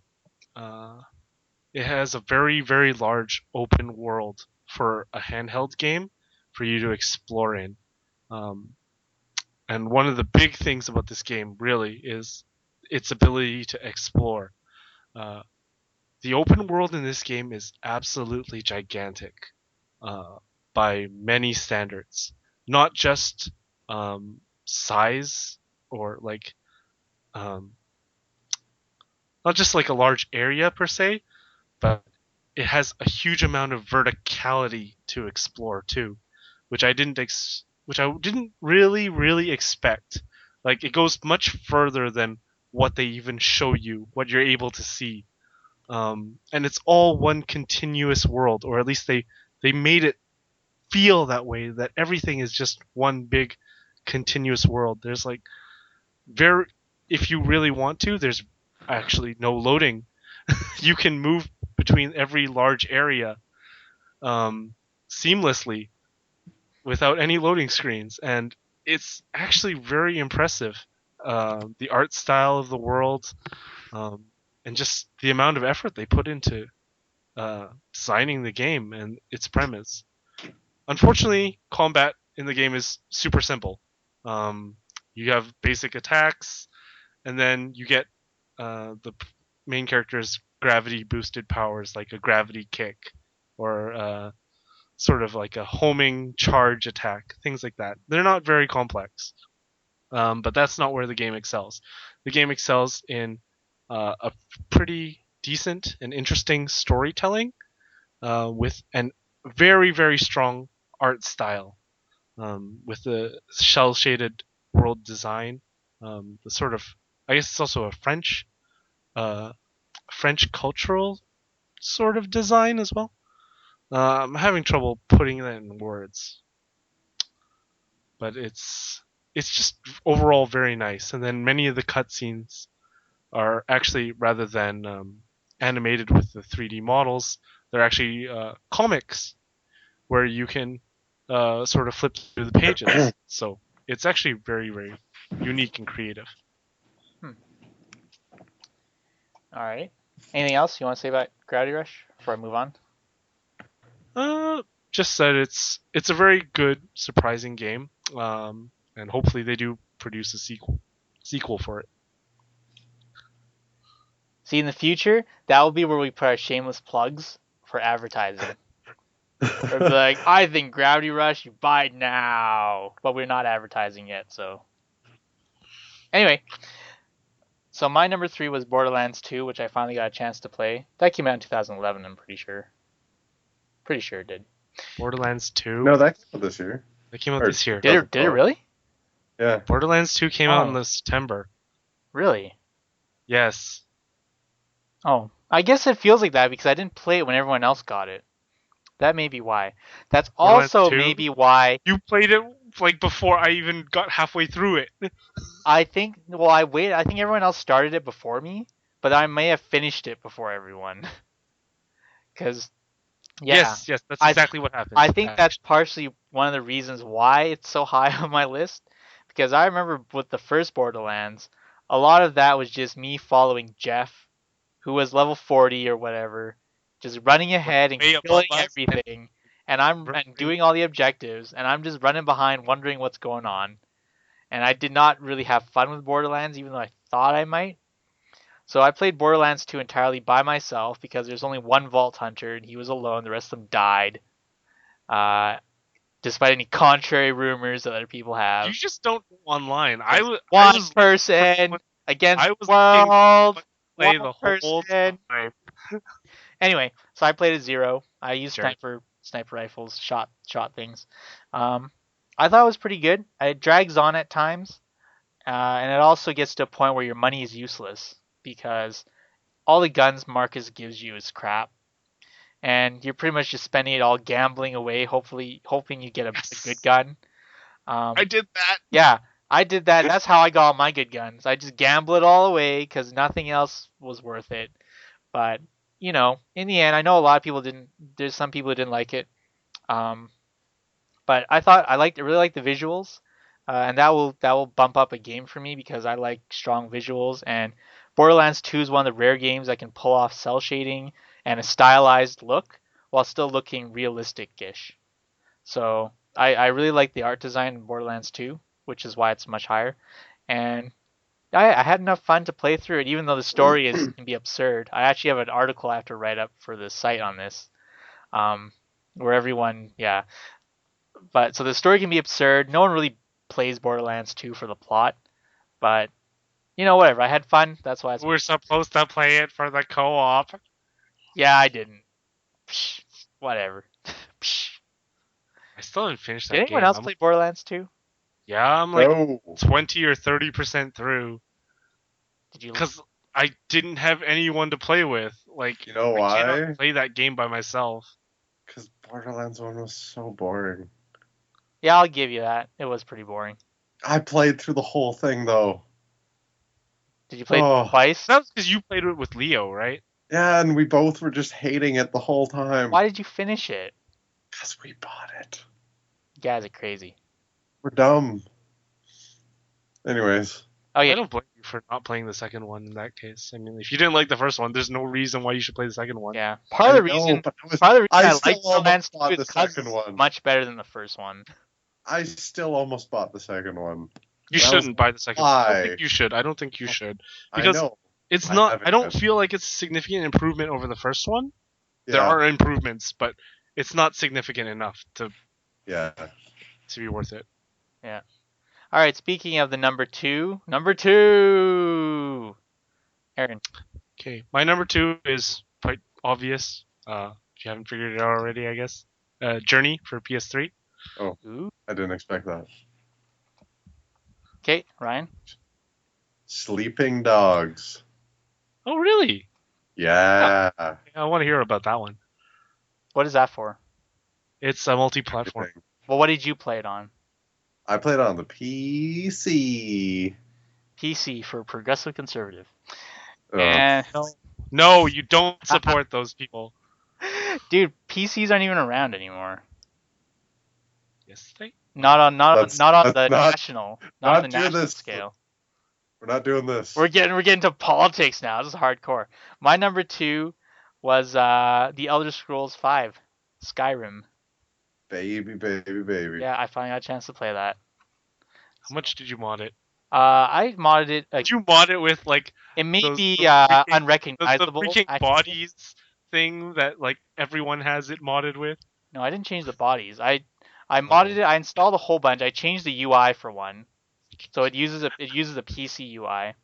It has a very, very large open world for a handheld game for you to explore in. And one of the big things about this game really is its ability to explore. The open world in this game is absolutely gigantic by many standards, not just size or like not just like a large area per se, but it has a huge amount of verticality to explore too, which I didn't really expect. Like it goes much further than what they even show you, what you're able to see, and it's all one continuous world, or at least they made it feel that way. That everything is just one big continuous world. There's like very, if you really want to, there's actually no loading. You can move between every large area seamlessly without any loading screens, and it's actually very impressive. The art style of the world, and just the amount of effort they put into designing the game and its premise. Unfortunately, combat in the game is super simple. You have basic attacks, and then you get the main character's gravity boosted powers, like a gravity kick or sort of like a homing charge attack, things like that. They're not very complex, but that's not where the game excels. The game excels in a pretty decent and interesting storytelling with an very, very strong art style, with the shell shaded world design, the sort of, I guess it's also a French cultural sort of design as well. I'm having trouble putting that in words, but it's just overall very nice. And then many of the cutscenes are actually, rather than animated with the 3D models, they're actually comics where you can sort of flip through the pages. So it's actually very, very unique and creative. All right. Anything else you want to say about Gravity Rush before I move on? Just that it's a very good, surprising game, and hopefully they do produce a sequel for it. See, in the future, that will be where we put our shameless plugs for advertising. Or be like, I think Gravity Rush, you buy it now. But we're not advertising yet, so. Anyway, so my number 3 was Borderlands 2, which I finally got a chance to play. That came out in 2011, I'm pretty sure. Pretty sure it did. Borderlands 2? No, that came out this year. That came out this year. Did it really? Yeah. Borderlands 2 came out in September. Really? Yes. Oh, I guess it feels like that because I didn't play it when everyone else got it. That may be why. That's Borderlands also 2? maybe why You played it like before I even got halfway through it. I think. Well, I waited. I think everyone else started it before me, but I may have finished it before everyone. Because yeah, Yes, that's I exactly what happened. I think that's partially one of the reasons why it's so high on my list. Because I remember with the first Borderlands, a lot of that was just me following Jeff, who was level 40 or whatever, just running ahead and way killing above us and everything, and doing all the objectives, and I'm just running behind, wondering what's going on. And I did not really have fun with Borderlands, even though I thought I might. So I played Borderlands 2 entirely by myself because there's only one Vault Hunter and he was alone. The rest of them died, uh, despite any contrary rumors that other people you have. just don't go online. I One was person against I was looking world. to play One the whole person. time. Anyway, so I played a zero. I used Sure. sniper rifles, shot things. I thought it was pretty good. It drags on at times, and it also gets to a point where your money is useless because all the guns Marcus gives you is crap, and you're pretty much just spending it all gambling away, hoping you get a good gun. I did that. Yeah, I did that. That's how I got all my good guns. I just gamble it all away because nothing else was worth it. But in the end, I know a lot of people didn't. There's some people who didn't like it. Um, but really liked the visuals, and that will bump up a game for me because I like strong visuals. And Borderlands 2 is one of the rare games that can pull off cell shading and a stylized look while still looking realistic-ish. So I really like the art design in Borderlands 2, which is why it's much higher. And I had enough fun to play through it, even though the story can be absurd. I actually have an article I have to write up for the site on this, um, where everyone, yeah. But so the story can be absurd. No one really plays Borderlands 2 for the plot, but whatever. I had fun. That's why it's. We're supposed to play it for the co-op. Yeah, I didn't. Psh, whatever. Psh. I still didn't finish that Did anyone game. else play Borderlands 2? Yeah, I'm like No. 20 or 30% through. Did you? Because I didn't have anyone to play with. Like, You know I why? cannot play that game by myself. Because Borderlands 1 was so boring. Yeah, I'll give you that. It was pretty boring. I played through the whole thing, though. Did you play it twice? That was because you played it with Leo, right? Yeah, and we both were just hating it the whole time. Why did you finish it? Because we bought it. You guys are crazy. We're dumb. Anyways. Oh yeah. I don't blame you for not playing the second one in that case. I mean, if you didn't like the first one, there's no reason why you should play the second one. Yeah. Part of the reason I like Borderlands 2 is because it's much better than the first one. I still almost bought the second one. You shouldn't buy the second one. I don't think you should. I don't think you should. Because I know. it's not. I don't feel like it's a significant improvement over the first one. Yeah. There are improvements, but it's not significant enough to be worth it. Yeah. All right. Speaking of the number two, Aaron. Okay, my number 2 is quite obvious. If you haven't figured it out already, I guess. Journey for PS3. Oh, ooh. I didn't expect that. Okay, Ryan. Sleeping Dogs. Oh, really? Yeah. I want to hear about that one. What is that for? It's a multi-platform. Well, what did you play it on? I played it on the PC. PC for Progressive Conservative. And no, you don't support those people. Dude, PCs aren't even around anymore. Yes, they. Not on the national scale. We're not doing this. We're getting to politics now. This is hardcore. My number 2 was The Elder Scrolls V, Skyrim. Baby. Yeah, I finally got a chance to play that. How much did you mod it? I modded it. Did you mod it with like? It may be unrecognizable. The freaking bodies thing that like everyone has it modded with. No, I didn't change the bodies. I modded it. I installed a whole bunch. I changed the UI for one, so it uses a PC UI,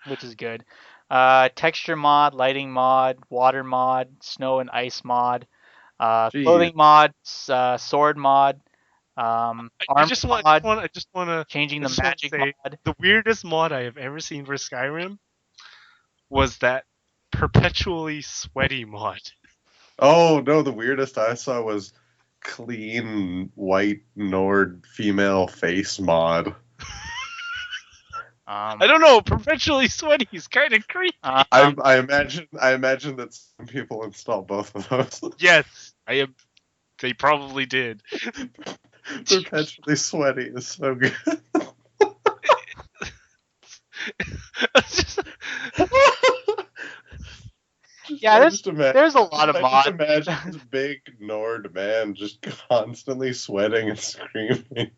which is good. Texture mod, lighting mod, water mod, snow and ice mod, clothing mod, sword mod. I just want to changing the magic mod. The weirdest mod I have ever seen for Skyrim was that perpetually sweaty mod. Oh no, the weirdest I saw was clean white Nord female face mod. I don't know. Perpetually sweaty is kind of creepy. I imagine that some people install both of those. Yes, I am. They probably did. Perpetually sweaty is so good. Yeah, there's a lot of I mods. just imagine this big Nord man just constantly sweating and screaming.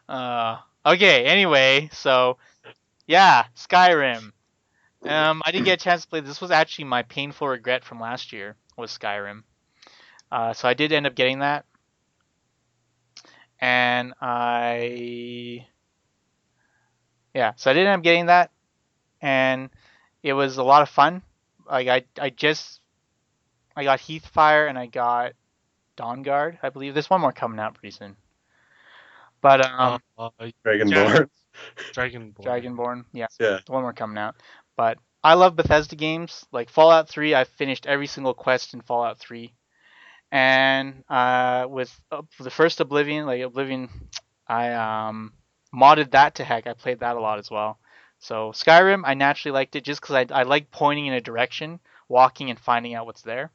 Okay, anyway, so yeah, Skyrim. I didn't get a chance to play. This was actually my painful regret from last year was Skyrim. So I did end up getting that, and so I did end up getting that, and it was a lot of fun. Like I got Heathfire and I got Dawnguard. I believe there's one more coming out pretty soon. But Dragonborn. Dragonborn, yeah, Yeah. one more coming out. But I love Bethesda games. Like Fallout 3, I finished every single quest in Fallout 3. And with the first Oblivion, I modded that to heck. I played that a lot as well. So Skyrim, I naturally liked it just because I like pointing in a direction, walking and finding out what's there,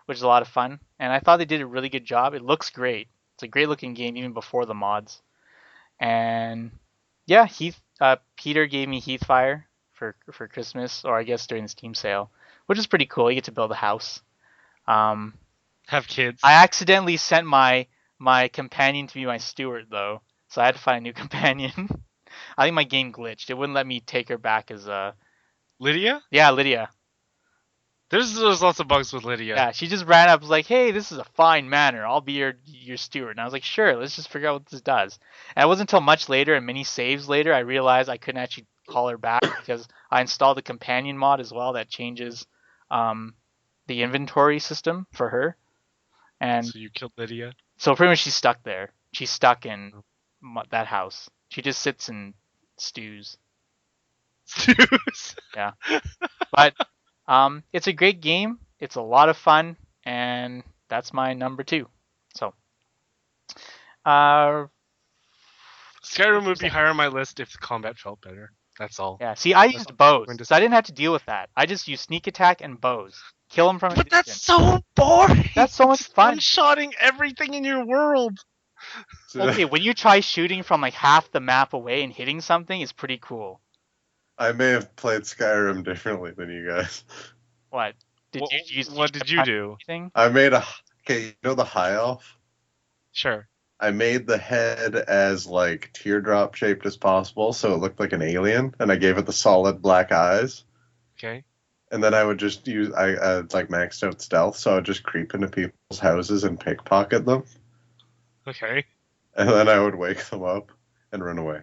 which is a lot of fun. And I thought they did a really good job. It looks great. It's a great looking game even before the mods. And yeah, Peter gave me Heathfire for Christmas, or I guess during the Steam sale, which is pretty cool. You get to build a house. Have kids. I accidentally sent my companion to be my steward though, so I had to find a new companion. I think my game glitched. It wouldn't let me take her back as Lydia? Yeah, Lydia. There's lots of bugs with Lydia. Yeah, she just ran up, was like, "Hey, this is a fine manor. I'll be your steward." And I was like, "Sure, let's just figure out what this does." And it wasn't until much later and many saves later I realized I couldn't actually call her back because I installed a companion mod as well that changes the inventory system for her. And so you killed Lydia? So pretty much she's stuck there. She's stuck in that house. She just sits and stews. Yeah. But it's a great game. It's a lot of fun, and that's my number 2. So Skyrim would be higher on my list if the combat felt better. That's all. Yeah. See, I used bows, so I didn't have to deal with that. I just used sneak attack and bows. Kill them from a distance. But that's so boring. That's so much fun. One-shotting everything in your world. Okay, when you try shooting from like half the map away and hitting something, it's pretty cool. I may have played Skyrim differently than you guys. What? What did you do? Anything? I made you know the High Elf? Sure. I made the head as like teardrop shaped as possible, so it looked like an alien, and I gave it the solid black eyes. Okay. And then I would just I like maxed out stealth, so I would just creep into people's houses and pickpocket them. Okay. And then I would wake them up and run away.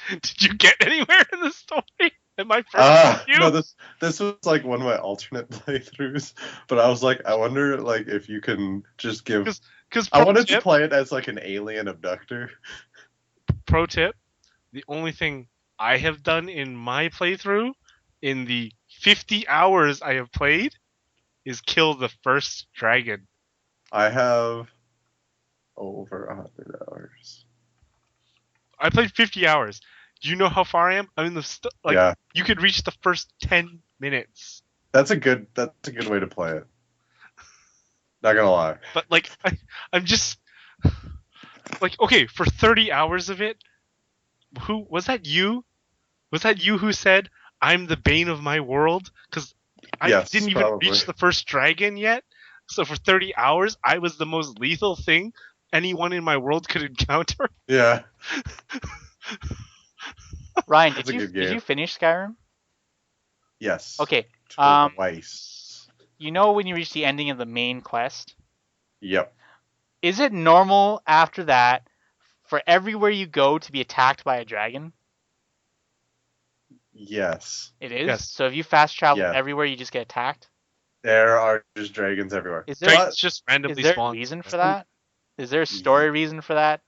Did you get anywhere in the story? Am I first? No, this was like one of my alternate playthroughs, but I was like, I wonder like if you can just give. Because I wanted to play it as like an alien abductor. Pro tip: the only thing I have done in my playthrough, in the 50 hours I have played, is kill the first dragon. I have over 100 hours. I played 50 hours. Do you know how far I am? I'm in the yeah. You could reach the first 10 minutes. That's a good way to play it. Not gonna lie. But like I'm just like, okay, for 30 hours of it, who was that? You? Was that you who said I'm the bane of my world? Because I didn't even reach the first dragon yet. So for 30 hours, I was the most lethal thing anyone in my world could encounter. Yeah. Ryan, did you finish Skyrim? Yes. Okay. Twice. You know when you reach the ending of the main quest? Yep. Is it normal after that for everywhere you go to be attacked by a dragon? Yes. It is? Yes. So if you fast travel everywhere, you just get attacked? There are just dragons everywhere. Is there dragons just randomly spawn? Is there spawn. a reason for that? Is there a story reason for that?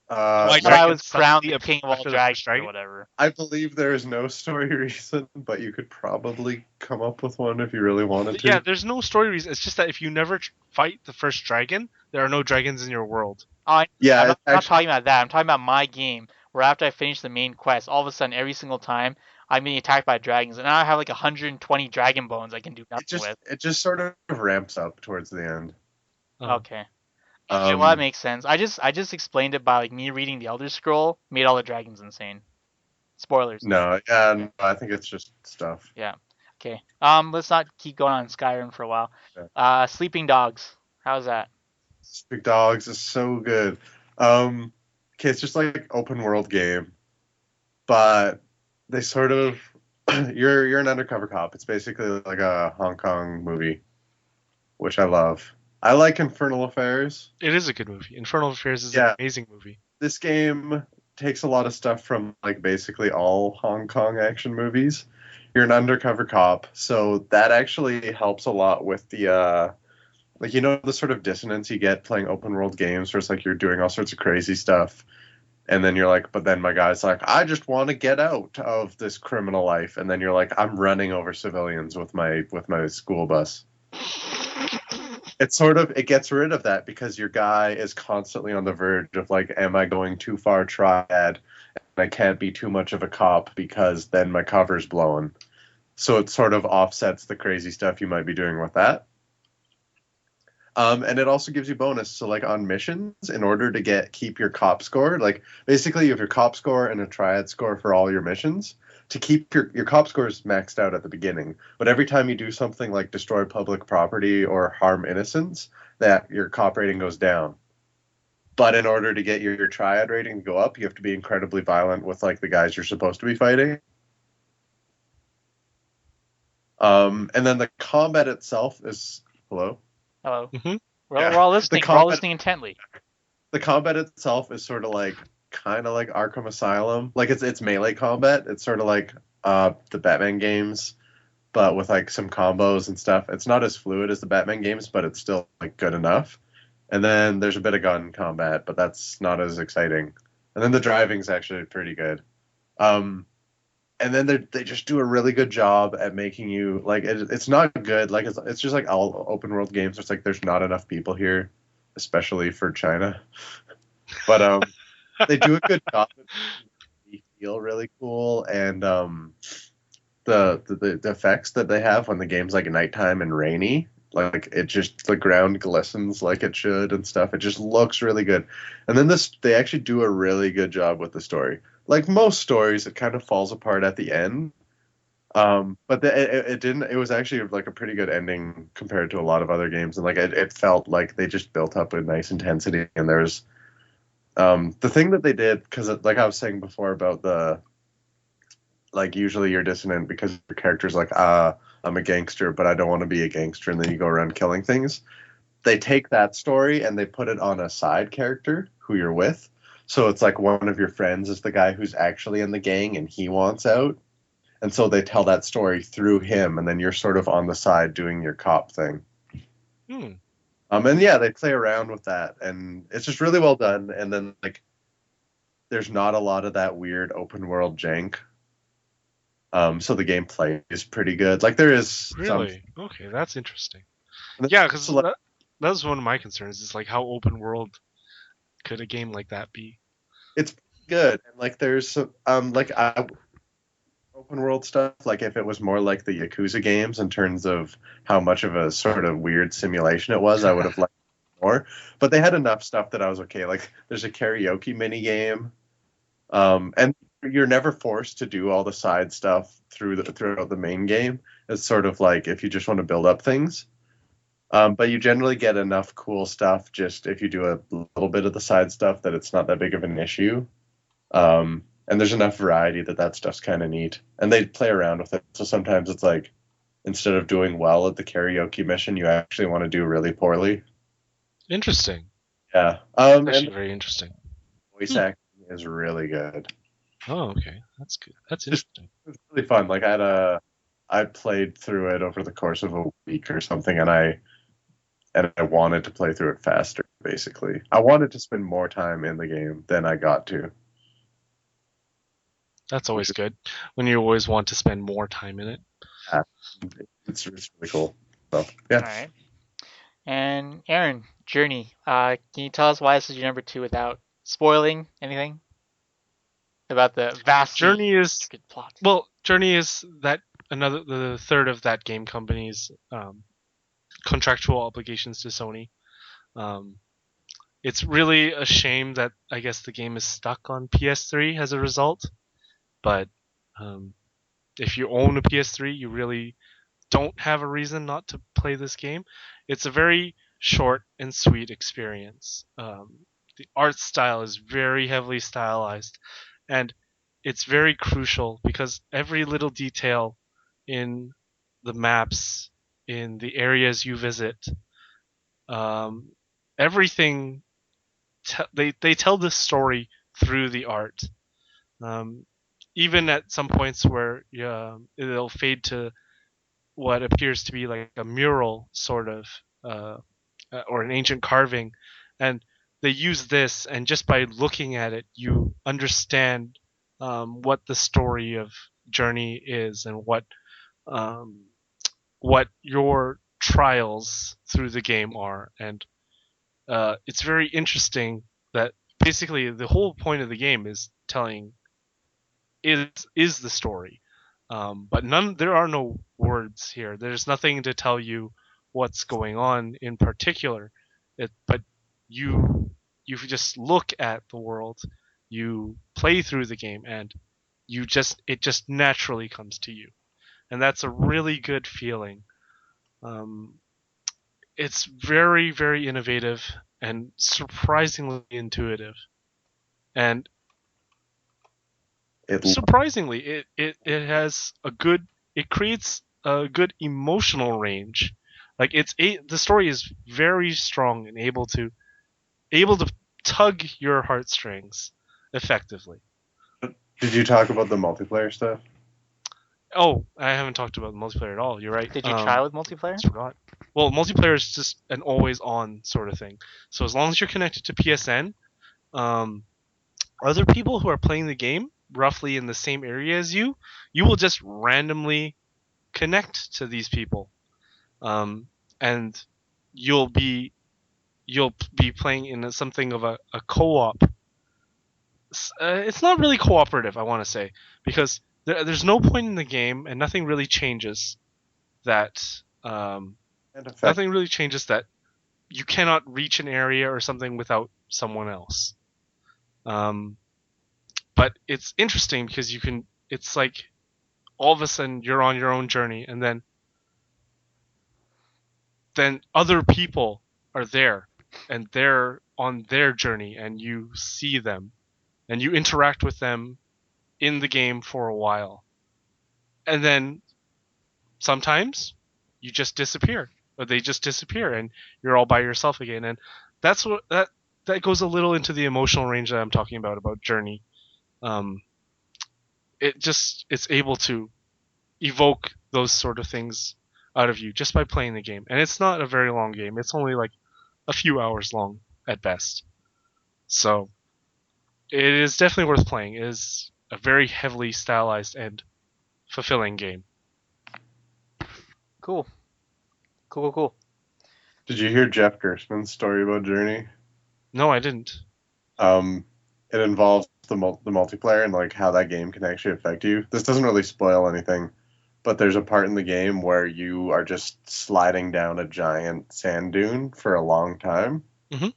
Why But I dragons was crowned suddenly the appear king of all after the first dragons or dragon? whatever. I believe there is no story reason, but you could probably come up with one if you really wanted to. Yeah, there's no story reason. It's just that if you never fight the first dragon, there are no dragons in your world. I'm Yeah, not, it's I'm not actually talking about that. I'm talking about my game, where after I finish the main quest, all of a sudden, every single time, I'm being attacked by dragons, and now I have like 120 dragon bones I can do nothing with. it just sort of ramps up towards the end. Okay. Okay, well that makes sense. I just explained it by like me reading the Elder Scroll made all the dragons insane. Spoilers. No, yeah, no, I think it's just stuff. Yeah. Okay. Let's not keep going on Skyrim for a while. Yeah. Sleeping Dogs. How's that? Big Dogs is so good. Okay, it's just like open world game, but they sort of you're an undercover cop. It's basically like a Hong Kong movie, which I love. I like Infernal Affairs. It is a good movie. Infernal Affairs is Yeah. an amazing movie. This game takes a lot of stuff from like basically all Hong Kong action movies. You're an undercover cop, so that actually helps a lot with the like the sort of dissonance you get playing open world games where it's like you're doing all sorts of crazy stuff and then you're like, but then my guy's like, I just want to get out of this criminal life, and then you're like, I'm running over civilians with my school bus. It gets rid of that because your guy is constantly on the verge of like, am I going too far triad? And I can't be too much of a cop because then my cover's blowing. So it sort of offsets the crazy stuff you might be doing with that. And it also gives you bonus. So like on missions, in order to keep your cop score, like basically you have your cop score and a triad score for all your missions. To keep your cop scores maxed out at the beginning, but every time you do something like destroy public property or harm innocents, that your cop rating goes down. But in order to get your triad rating to go up, you have to be incredibly violent with like the guys you're supposed to be fighting. And then the combat itself is hello. Hello. Mm-hmm. We're all listening. We're all listening intently. The combat itself is sort of like kind of like Arkham Asylum. Like it's melee combat. It's sort of like the Batman games, but with like some combos and stuff. It's not as fluid as the Batman games, but it's still like good enough. And then there's a bit of gun combat, but that's not as exciting. And then the driving's actually pretty good. And then they just do a really good job at making you like it's not good. Like it's just like all open world games. It's like there's not enough people here, especially for China. But they do a good job. They feel really cool, and the effects that they have when the game's like nighttime and rainy, like it just the ground glistens like it should and stuff. It just looks really good. And then they actually do a really good job with the story. Like most stories, it kind of falls apart at the end. But it didn't. It was actually like a pretty good ending compared to a lot of other games, and like it felt like they just built up a nice intensity. And there's the thing that they did, because like I was saying before about the like usually you're dissonant because your character's like I'm a gangster, but I don't want to be a gangster, and then you go around killing things. They take that story and they put it on a side character who you're with. So it's like one of your friends is the guy who's actually in the gang and he wants out. And so they tell that story through him, and then you're sort of on the side doing your cop thing. And yeah, they play around with that, and it's just really well done. And then like, there's not a lot of that weird open world jank. So the gameplay is pretty good. Like there is really okay, that's interesting. Yeah, because that's one of my concerns. Is like how open world could a game like that be? It's good, and like there's like open world stuff. Like if it was more like the Yakuza games in terms of how much of a sort of weird simulation it was, I would have liked more. But they had enough stuff that I was okay. Like there's a karaoke mini game, and you're never forced to do all the side stuff throughout the main game. It's sort of like if you just want to build up things. But you generally get enough cool stuff just if you do a little bit of the side stuff that it's not that big of an issue. And there's enough variety that stuff's kind of neat. And they play around with it. So sometimes it's like, instead of doing well at the karaoke mission, you actually want to do really poorly. Interesting. Yeah. Actually very interesting. Voice acting is really good. Oh, okay. That's good. That's interesting. It's really fun. Like I played through it over the course of a week or something, and I wanted to play through it faster. basically. I wanted to spend more time in the game than I got to. That's always good when you always want to spend more time in it. It's really cool. So, yeah. All right. And Aaron, Journey. Can you tell us why this is your number 2 without spoiling anything about the vastly Journey is good plot? Journey is the third of that game company's contractual obligations to Sony. It's really a shame that I guess the game is stuck on PS3 as a result. But if you own a PS3, you really don't have a reason not to play this game. It's a very short and sweet experience. The art style is very heavily stylized, and it's very crucial because every little detail in the maps, in the areas you visit, everything they tell the story through the art. Even at some points where it'll fade to what appears to be like a mural sort of or an ancient carving, and they use this, and just by looking at it you understand what the story of Journey is and what your trials through the game are. And it's very interesting that basically the whole point of the game is telling is the story. But there are no words here. There's nothing to tell you what's going on in particular. But you just look at the world, you play through the game, and it just naturally comes to you, and that's a really good feeling. It's very, very innovative and surprisingly intuitive, and surprisingly, it creates a good emotional range. Like the story is very strong and able to tug your heartstrings effectively. Did you talk about the multiplayer stuff? Oh, I haven't talked about the multiplayer at all. You're right. Did you try with multiplayer? I forgot. Well, multiplayer is just an always-on sort of thing. So as long as you're connected to PSN, other people who are playing the game roughly in the same area as you will just randomly connect to these people, and you'll be playing in something of a co-op. It's not really cooperative, I want to say, because there's no point in the game and nothing really changes that you cannot reach an area or something without someone else. But it's interesting because it's like all of a sudden you're on your own journey, and then other people are there and they're on their journey, and you see them and you interact with them in the game for a while, and then sometimes you just disappear, or they just disappear, and you're all by yourself again. And that's what that goes a little into the emotional range that I'm talking about Journey. It's able to evoke those sort of things out of you just by playing the game. And it's not a very long game. It's only like a few hours long at best. So it is definitely worth playing. It is a very heavily stylized and fulfilling game. Cool. Did you hear Jeff Gerstmann's story about Journey? No, I didn't. It involves the multiplayer and like how that game can actually affect you. This doesn't really spoil anything, but there's a part in the game where you are just sliding down a giant sand dune for a long time. Mm-hmm.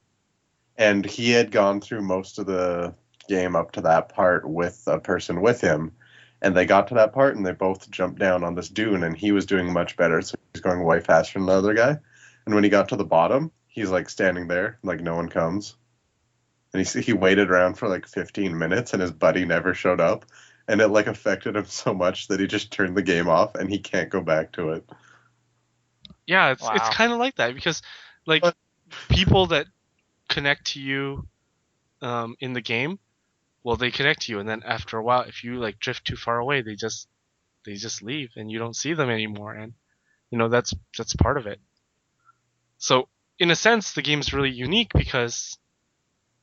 And he had gone through most of the game up to that part with a person with him, and they got to that part and they both jumped down on this dune, and he was doing much better, so he's going way faster than the other guy. And when he got to the bottom, he's like standing there like no one comes. And he waited around for like 15 minutes and his buddy never showed up. And it like affected him so much that he just turned the game off and he can't go back to it. Yeah, it's kind of like that, because like people that connect to you in the game, well, they connect to you, and then after a while, if you like drift too far away, they just leave and you don't see them anymore. And that's part of it. So in a sense, the game's really unique because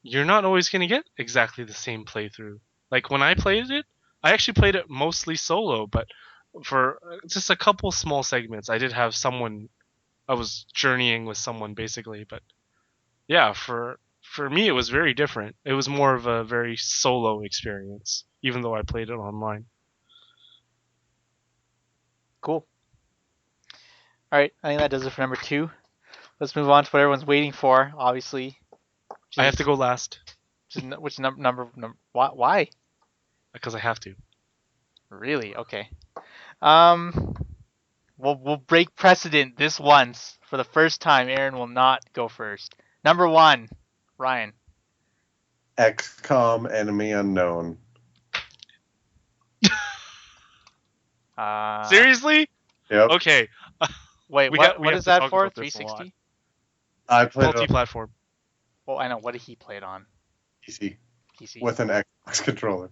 you're not always going to get exactly the same playthrough. Like when I played it, I actually played it mostly solo, but for just a couple small segments, I did have someone. I was journeying with someone basically, but yeah, for me, it was very different. It was more of a very solo experience, even though I played it online. Cool. All right, I think that does it for number 2. Let's move on to what everyone's waiting for, obviously. I have to go last Which number? Why? because I have to. Really? Okay. We'll break precedent this once. For the first time, Aaron will not go first. Number 1, Ryan. XCOM Enemy Unknown. Seriously? Yep. Okay. Wait, We what have is to that talk for? about this a lot. 360? I played it on Multi-platform. Well, I know. What did he play it on? PC PC. with an Xbox controller.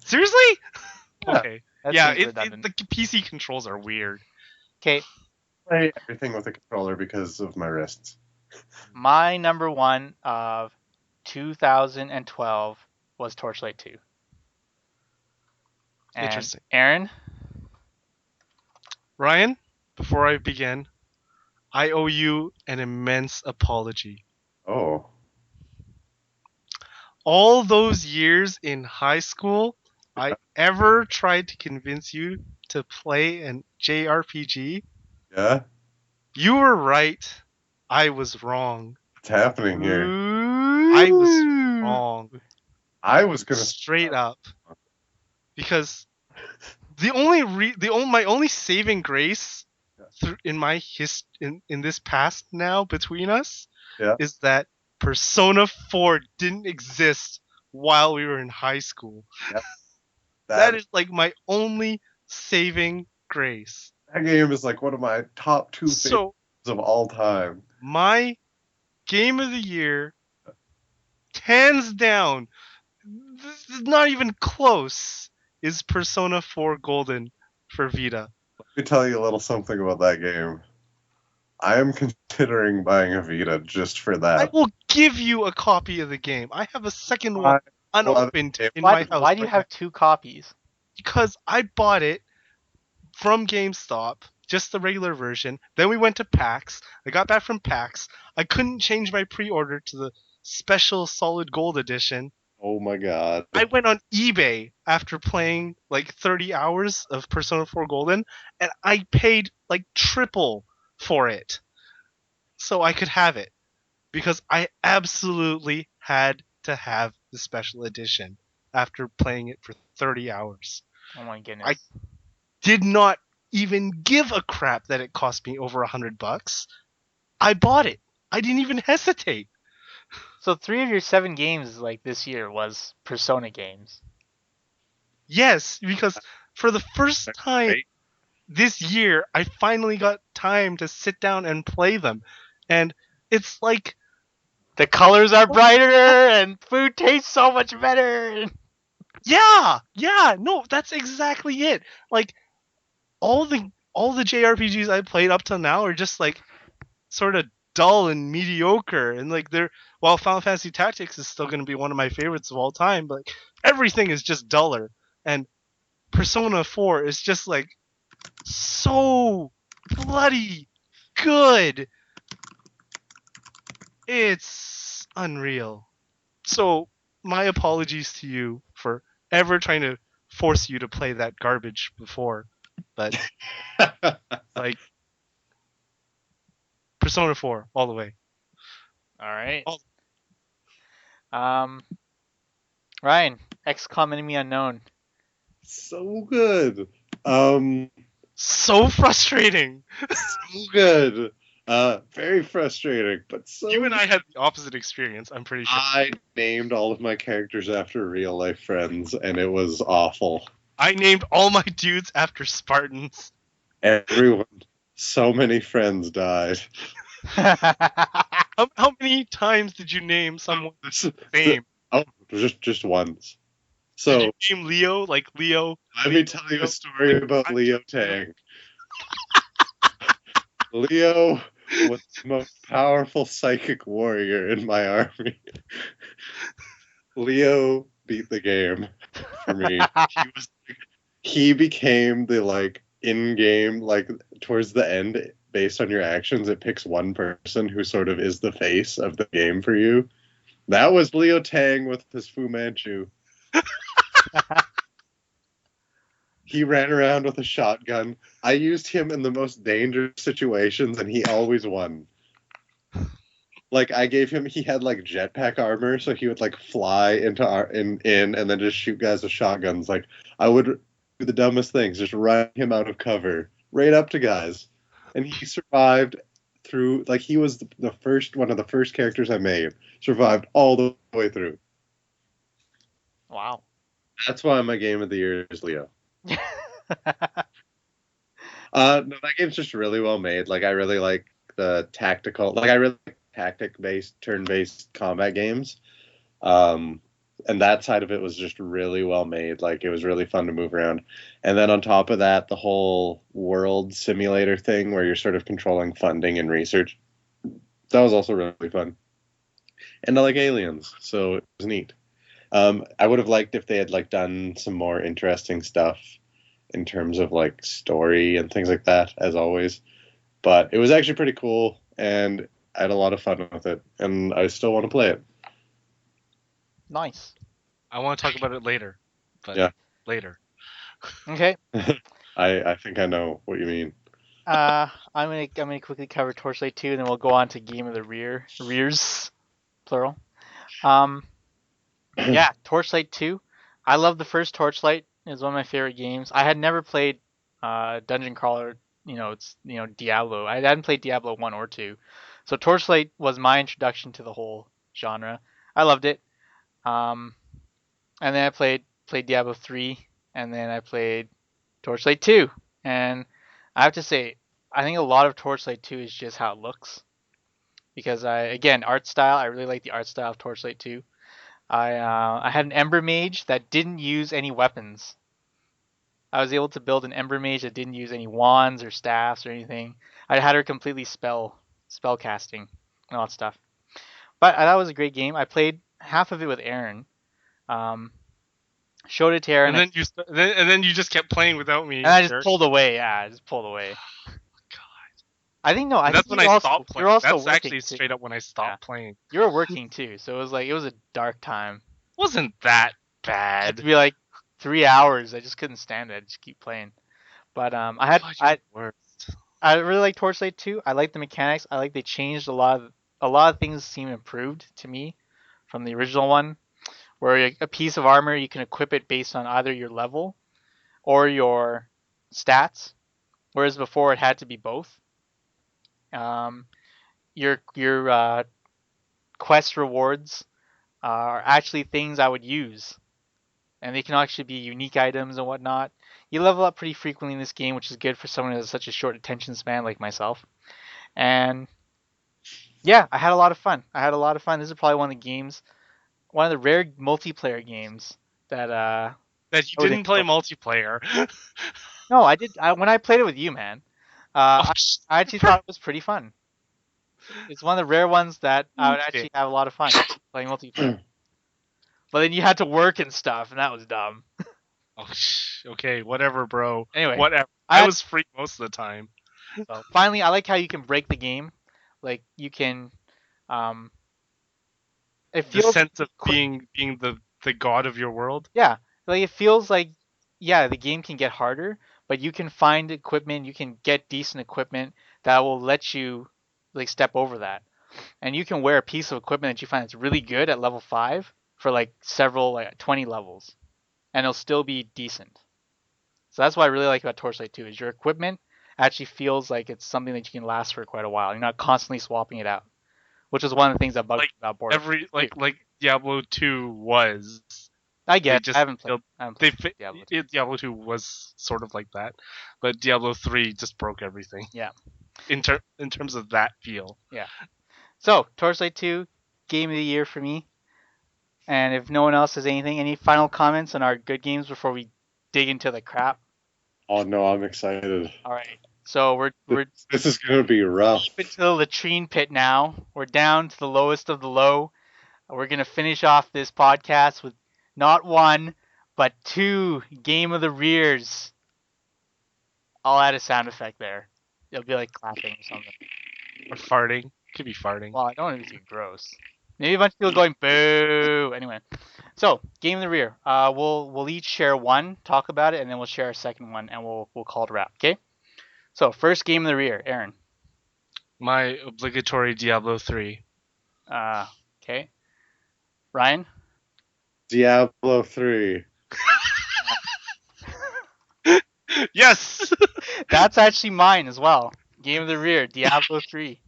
Seriously? Yeah. Okay. That Yeah, seems redundant. the PC controls are weird. Okay, Play everything with a controller because of my wrists. my number 1 of 2012 was Torchlight 2. And Interesting. Aaron? Ryan, before I begin, I owe you an immense apology. Oh. All those years in high school, I ever tried to convince you to play an JRPG. Yeah? You were right. I was wrong. What's happening here? I was wrong. I was gonna Straight up. Because my only saving grace in my in this past now between us is that Persona 4 didn't exist while we were in high school. Yep. That is like my only saving grace. That game is like one of my top 2 favorites of all time. My game of the year, hands down, this is not even close, is Persona 4 Golden for Vita. Let me tell you a little something about that game. I am considering buying a Vita just for that. I will give you a copy of the game. I have a second one unopened in my house. Why do you have 2 copies? Because I bought it from GameStop, just the regular version. Then we went to PAX. I got back from PAX. I couldn't change my pre-order to the special Solid Gold edition. Oh my god. I went on eBay after playing like 30 hours of Persona 4 Golden, and I paid like triple for it so I could have it because I absolutely had to have the special edition after playing it for 30 hours. Oh my goodness. Did not even give a crap that it cost me over $100. I bought it. I didn't even hesitate. So 3 of your 7 games like this year was Persona games. Yes, because for the first time this year, I finally got time to sit down and play them. And it's like... The colors are brighter and food tastes so much better. Yeah, no, that's exactly it. Like, all the JRPGs I played up till now are just like sort of dull and mediocre, and like while Final Fantasy Tactics is still going to be one of my favorites of all time, but like, everything is just duller. And Persona 4 is just like so bloody good. It's unreal. So my apologies to you for ever trying to force you to play that garbage before, but like Persona 4 all the way. All right. Ryan, XCOM Enemy Unknown. So good. So frustrating. So good. Very frustrating, but so You and I had the opposite experience, I'm pretty sure. I named all of my characters after real life friends, and it was awful. I named all my dudes after Spartans. Everyone, so many friends died. How many times did you name someone's name? Oh, just once. So did you name Leo like Leo? Let me tell you a story about Leo Tang. Leo was the most powerful psychic warrior in my army. Leo beat the game for me. He became the like in-game, like towards the end, based on your actions, it picks one person who sort of is the face of the game for you. That was Leo Tang with his Fu Manchu. He ran around with a shotgun. I used him in the most dangerous situations, and he always won. Like I gave him, he had like jetpack armor, so he would like fly into and then just shoot guys with shotguns. Like I would do the dumbest things, just run him out of cover, right up to guys, and he survived through. Like he was the first one of the first characters I made, survived all the way through. Wow. That's why my game of the year is Leo. No, that game's just really well made. Like I really like the tactical. Like I really like tactic-based, turn-based combat games. And that side of it was just really well made. Like it was really fun to move around. And then on top of that, the whole world simulator thing where you're sort of controlling funding and research. That was also really fun. And I like aliens, so it was neat. I would have liked if they had like done some more interesting stuff in terms of like story and things like that, as always. But it was actually pretty cool, and I had a lot of fun with it, and I still want to play it. Nice. I want to talk about it later, but Yeah. later. Okay. I think I know what you mean. I'm gonna quickly cover Torchlight 2, and then we'll go on to Game of the Rears, plural. Yeah, Torchlight 2. I love the first Torchlight. It's one of my favorite games. I had never played Dungeon Crawler. Diablo. I hadn't played Diablo 1 or 2, so Torchlight was my introduction to the whole genre. I loved it. And then I played Diablo 3, and then I played Torchlight 2, and I have to say, I think a lot of Torchlight 2 is just how it looks. Because art style, I really like the art style of Torchlight 2. I had an Ember Mage that didn't use any weapons. I was able to build an Ember Mage that didn't use any wands or staffs or anything. I had her completely spell casting and all that stuff. But that was a great game. I played half of it with Aaron. Showed it to Aaron, And then you just kept playing without me. and I just pulled away. Yeah, I just pulled away. I think no. I that's think when I stopped playing. That's actually too. straight up when I stopped playing. You were working too, so it was a dark time. Wasn't that bad? It'd be like 3 hours. I just couldn't stand it. I just keep playing. But I really like Torchlight 2. I like the mechanics. I like they changed a lot of things seem improved to me from the original one, where a piece of armor you can equip it based on either your level or your stats, whereas before it had to be both. Your quest rewards are actually things I would use, and they can actually be unique items and whatnot. You level up pretty frequently in this game, which is good for someone who has such a short attention span like myself. And yeah, I had a lot of fun. This is probably one of the rare multiplayer games that you didn't play multiplayer. No, I did. When I played it with you, man, I actually thought it was pretty fun. It's one of the rare ones that I would actually have a lot of fun playing multiplayer. But then you had to work and stuff, and that was dumb. Okay, whatever, bro. Anyway, whatever. I was free most of the time. So finally, I like how you can break the game. Like you can, it feels the sense of being the god of your world. Yeah, like it feels like the game can get harder, but you can find equipment, you can get decent equipment that will let you like step over that. And you can wear a piece of equipment that you find that's really good at level 5 for like 20 levels, and it'll still be decent. So that's what I really like about Torchlight 2 is your equipment actually feels like it's something that you can last for quite a while. You're not constantly swapping it out, which is one of the things that bugs me about Borderlands. Like Diablo 2 was. I get. I haven't played Diablo 2. Diablo 2 was sort of like that, but Diablo 3 just broke everything. Yeah. In terms of that feel. Yeah. So Torchlight 2, game of the year for me. And if no one else has anything, any final comments on our good games before we dig into the crap? Oh no, I'm excited. All right. So we're This is gonna be rough. deep into the latrine pit now. We're down to the lowest of the low. We're gonna finish off this podcast with not one, but 2 Game of the Rears. I'll add a sound effect there. It'll be like clapping or something. Or farting. Could be farting. Well, I don't want it to be gross. Maybe a bunch of people going boo. Anyway, so Game of the Rear. We'll each share one, talk about it, and then we'll share a second one, and we'll call it a wrap. Okay. So first Game of the Rear, Aaron. My obligatory Diablo 3. Okay. Ryan. Diablo 3. Yes! That's actually mine as well. Game of the Rear, Diablo 3.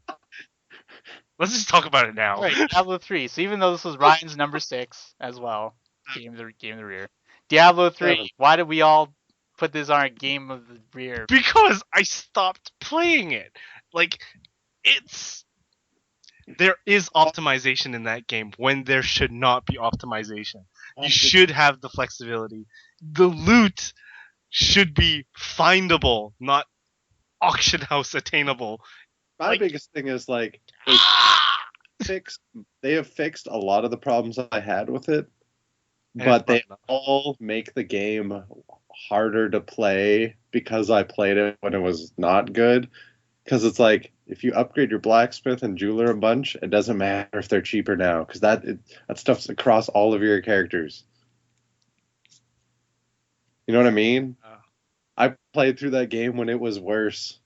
Let's just talk about it now. Right, Diablo 3. So even though this was Ryan's number 6 as well, Game of the Rear. Diablo 3. 7. Why did we all put this on our Game of the Rear? Because I stopped playing it. Like, there is optimization in that game when there should not be optimization. You should have the flexibility. The loot should be findable, not auction house attainable. My Like- biggest thing is like they have fixed a lot of the problems I had with it, but they all make the game harder to play because I played it when it was not good. Because it's like if you upgrade your blacksmith and jeweler a bunch, it doesn't matter if they're cheaper now because that stuff's across all of your characters. You know what I mean? I played through that game when it was worse,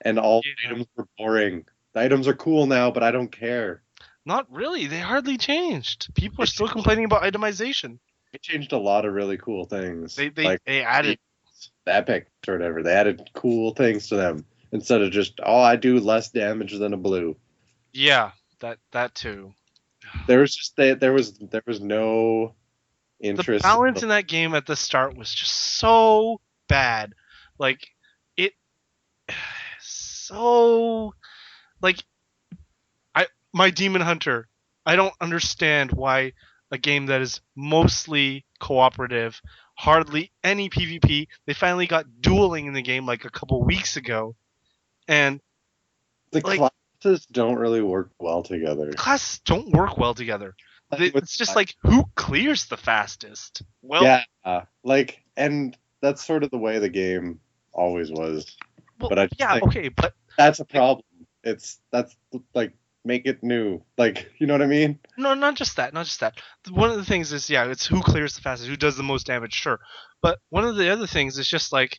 and all the items were boring. The items are cool now, but I don't care. Not really. They hardly changed. People are still complaining about itemization. They changed a lot of really cool things. They like added. the epic or whatever. They added cool things to them instead of just, I do less damage than a blue. Yeah, that too. There was just there was no interest. The balance in that game at the start was just so bad. Like my Demon Hunter. I don't understand why a game that is mostly cooperative, hardly any PvP. They finally got dueling in the game like a couple weeks ago, and the like- classes don't really work well together. classes don't work well together. It's just like who clears the fastest. Well, yeah, and that's sort of the way the game always was. well, but I just yeah, think- okay, but That's a problem. That's like make it new. Like, you know what I mean? no, not just that. One of the things is, yeah, it's who clears the fastest, who does the most damage, sure. But one of the other things is just like,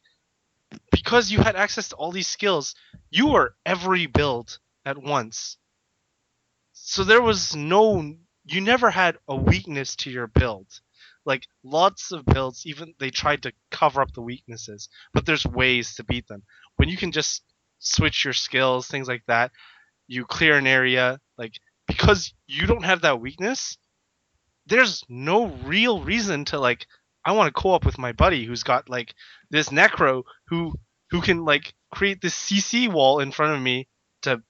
because you had access to all these skills, you were every build at once. So you never had a weakness to your build. Like, lots of builds, even they tried to cover up the weaknesses, but there's ways to beat them. When you can just switch your skills, things like that, you clear an area, like, because you don't have that weakness, there's no real reason to, like, I want to co-op with my buddy who's got, like, this Necro who can, like, create this CC wall in front of me to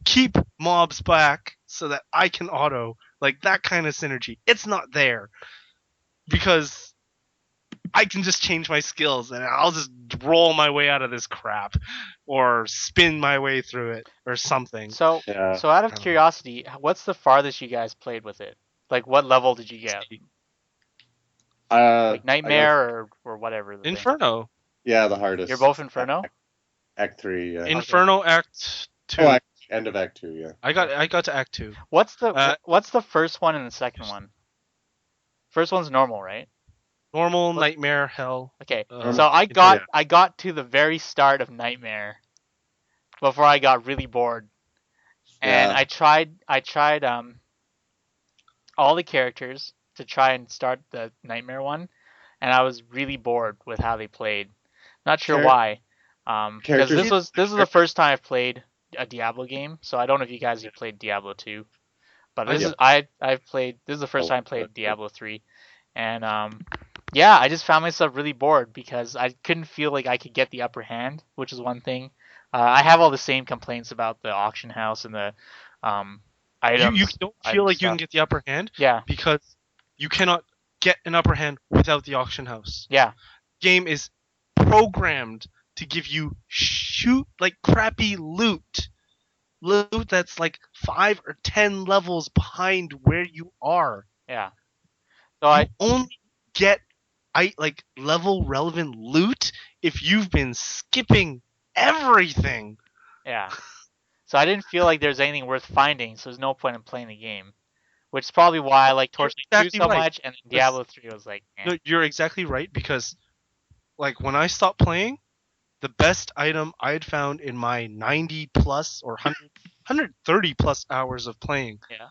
keep mobs back so that I can auto. Like, that kind of synergy. It's not there. Because I can just change my skills and I'll just roll my way out of this crap. Or spin my way through it. Or something. So Yeah. so out of curiosity, what's the farthest you guys played with it? Like what level did you get? Like Nightmare or whatever. the thing. Inferno. Yeah, the hardest. You're both Inferno? Act 3, yeah. Inferno Act 2. End of Act 2, yeah. I got to Act 2. What's the first one and the second one? First one's normal, right? Normal, Nightmare, Hell. Okay. Uh, So I got to the very start of Nightmare before I got really bored. And Yeah. I tried all the characters to try and start the Nightmare one, and I was really bored with how they played. Not sure why. Because Characters- this was the first time I've played a Diablo game, so I don't know if you guys have played Diablo 2. But this is the first time I played Diablo 3. And I just found myself really bored because I couldn't feel like I could get the upper hand, which is one thing. I have all the same complaints about the auction house and the items. you don't feel like you can get the upper hand Yeah, because you cannot get an upper hand without the auction house. yeah. Game is programmed to give you shoot like crappy loot that's like 5 or 10 levels behind where you are. Yeah. So You I only get like level relevant loot if you've been skipping everything. yeah. So I didn't feel like there's anything worth finding, so there's no point in playing the game. Which is probably why I like You're Torchlight 2 exactly so right. much, and then Diablo 3 was like, eh. No, you're exactly right, because like when I stopped playing, the best item I had found in my 90 plus or 130 plus hours of playing Yeah.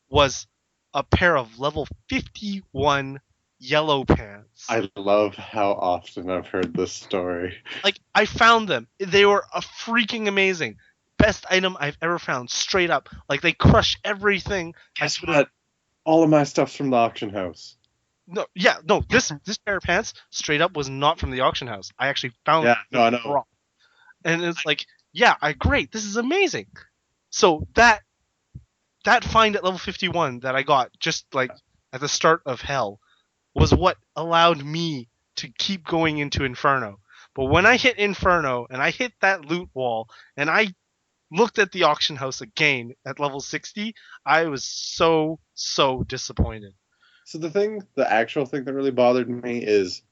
was a pair of level 51 yellow pants. I love how often I've heard this story. Like, I found them. They were a freaking amazing. Best item I've ever found, straight up. Like, they crush everything. Guess what? All of my stuff's from the auction house. No, this pair of pants, straight up, was not from the auction house. I actually found Yeah, no, I know. Brawl. And it's like, yeah, great, this is amazing. So that find at level 51 that I got just like at the start of hell was what allowed me to keep going into Inferno. But when I hit Inferno and I hit that loot wall and I looked at the auction house again at level 60, I was so disappointed. So the actual thing that really bothered me is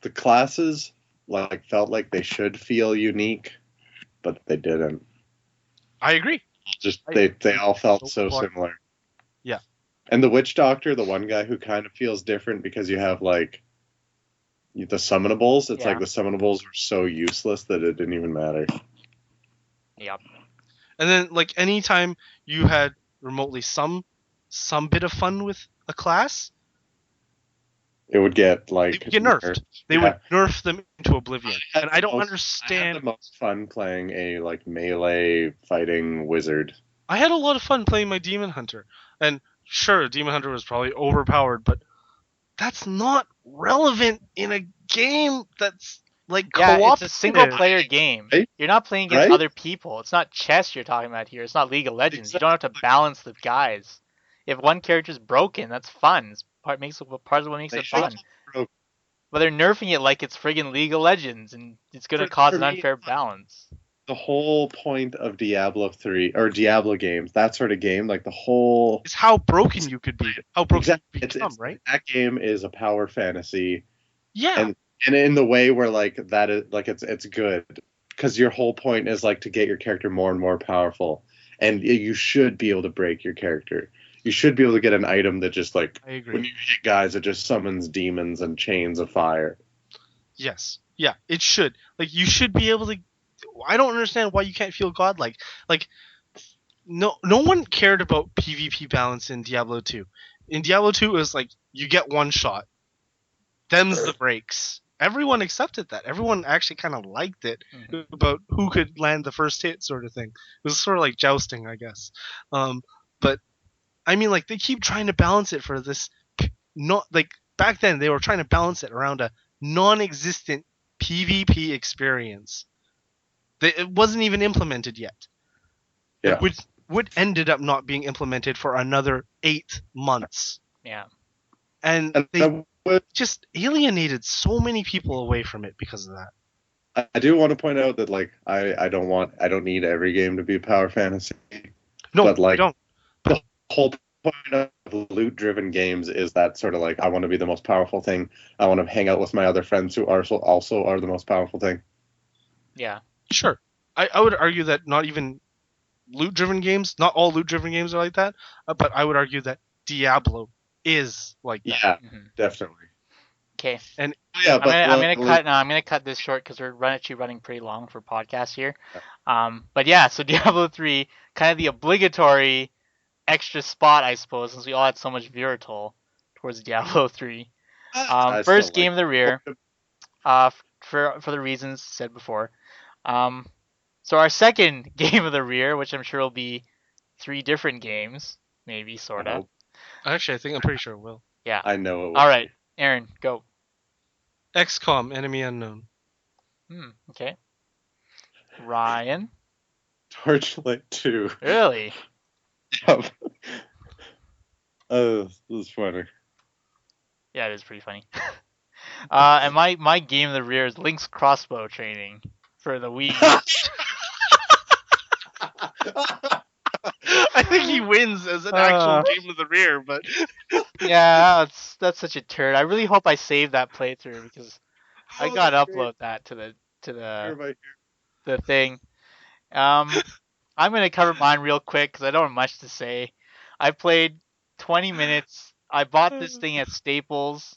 the classes like felt like they should feel unique, but they didn't. I agree. Just they all felt so similar. Yeah. And the Witch Doctor, the one guy who kind of feels different because you have like the summonables. It's like the summonables were so useless that it didn't even matter. Yep. And then like anytime you had remotely some bit of fun with a class, it would get like they would get nerfed. They would nerf them into oblivion. And I don't understand. I had the most fun playing a like melee fighting wizard. I had a lot of fun playing my Demon Hunter. And sure, Demon Hunter was probably overpowered, but that's not relevant in a game that's like co-op. It's a single player game. Right? You're not playing against other people. It's not chess you're talking about here. It's not League of Legends. You don't have to balance the guys. If one character's broken, that's fun. It's part of what makes it fun. But they're nerfing it like it's friggin' League of Legends, and it's gonna cause an unfair balance. The whole point of Diablo 3 or Diablo games, that sort of game, like the whole is how broken you could be. How broken you could become, right? That game is a power fantasy. Yeah. And in the way where like that is like it's good because your whole point is like to get your character more and more powerful, and you should be able to break your character. You should be able to get an item that just like I agree. When you hit guys, it just summons demons and chains of fire. Yes. Yeah, it should. Like you should be able to. I don't understand why you can't feel godlike. Like no one cared about PvP balance in Diablo 2. In Diablo 2 it was like you get one shot. Them's the breaks. Everyone accepted that. Everyone actually kind of liked it about who could land the first hit sort of thing. It was sort of like jousting, I guess. But I mean, like they keep trying to balance it for this. Not like back then they were trying to balance it around a non-existent PvP experience. It wasn't even implemented yet. Yeah. Which ended up not being implemented for another 8 months. Yeah. And they just alienated so many people away from it because of that. I do want to point out that like I don't need every game to be power fantasy. No, but like I don't. The whole point of loot-driven games is that sort of like I want to be the most powerful thing. I want to hang out with my other friends who also are the most powerful thing. Yeah. Sure. I would argue that not even loot-driven games, not all loot-driven games are like that, but I would argue that Diablo is like that. Yeah, definitely. Okay. And yeah, I'm gonna cut this short because we're actually running pretty long for podcast here. But yeah, so Diablo 3, kind of the obligatory extra spot, I suppose, since we all had so much Viritol towards Diablo 3. First game of the rear, for the reasons said before. So our second game of the rear, which I'm sure will be 3 different games, maybe, sort of. Actually, I'm pretty sure it will. Yeah. I know it will. All right, Aaron, go. XCOM, Enemy Unknown. Okay. Ryan. Torchlight 2. Really? Yep. This is funny. Yeah, it is pretty funny. And my game of the rear is Link's crossbow training for the Wii. I think he wins as an actual game of the rear, but Yeah, that's such a turd. I really hope I saved that playthrough because I gotta that's great. upload that to Here by here. the thing. I'm gonna cover mine real quick because I don't have much to say. I played 20 minutes. I bought this thing at Staples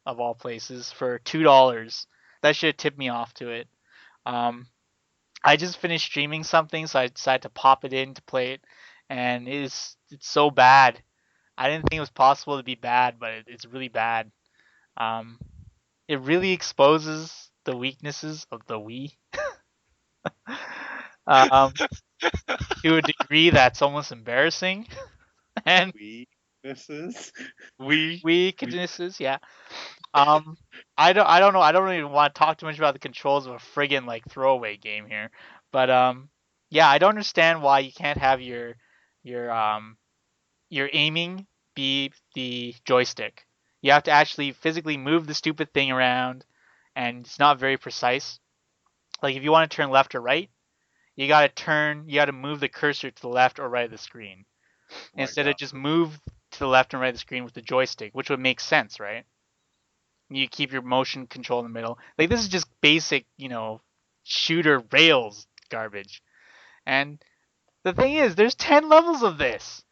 of all places, for $2. That should have tipped me off to it. I just finished streaming something, so I decided to pop it in to play it, and it's so bad. I didn't think it was possible to be bad, but it's really bad. Um, it really exposes the weaknesses of the Wii. um, to a degree that's almost embarrassing. And Weaknesses. weaknesses, yeah. I don't know. I don't even want to talk too much about the controls of a friggin' like throwaway game here, but yeah, I don't understand why you can't have your your aiming be the joystick. You have to actually physically move the stupid thing around, and it's not very precise. Like if you want to turn left or right, you gotta move the cursor to the left or right of the screen instead of just move to the left and right of the screen with the joystick, which would make sense, right? You keep your motion control in the middle. Like this is just basic, shooter rails garbage. And the thing is, there's 10 levels of this.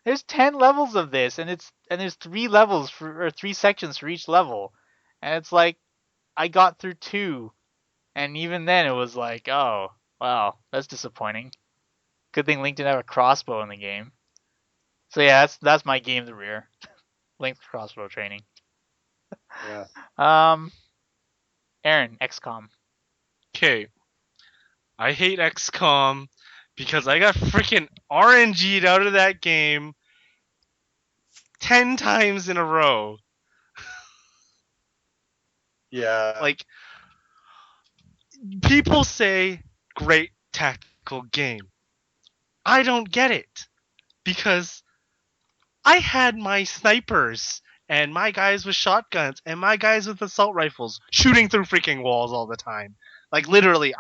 There's 10 levels of this, and there's 3 sections for each level. And it's like I got through 2, and even then it was like, oh, wow, that's disappointing. Good thing Link didn't have a crossbow in the game. So yeah, that's my game of the rear. Link's crossbow training. Yeah. Aaron, XCOM. okay. I hate XCOM because I got freaking RNG'd out of that game 10 times in a row. Yeah. Like, people say great tactical game. I don't get it because I had my snipers and my guys with shotguns and my guys with assault rifles shooting through freaking walls all the time. Like literally,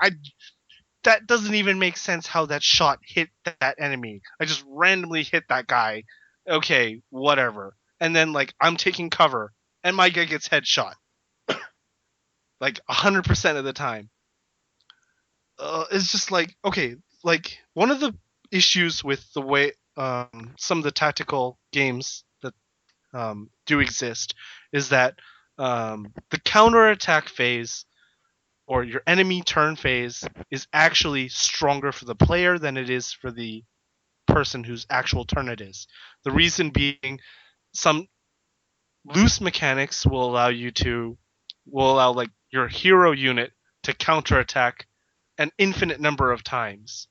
that doesn't even make sense how that shot hit that enemy. I just randomly hit that guy. Okay, whatever. And then like I'm taking cover and my guy gets headshot. Like 100% of the time. It's just like, okay, like one of the issues with the way some of the tactical games that do exist is that the counterattack phase or your enemy turn phase is actually stronger for the player than it is for the person whose actual turn it is. The reason being, some loose mechanics will allow like your hero unit to counterattack an infinite number of times.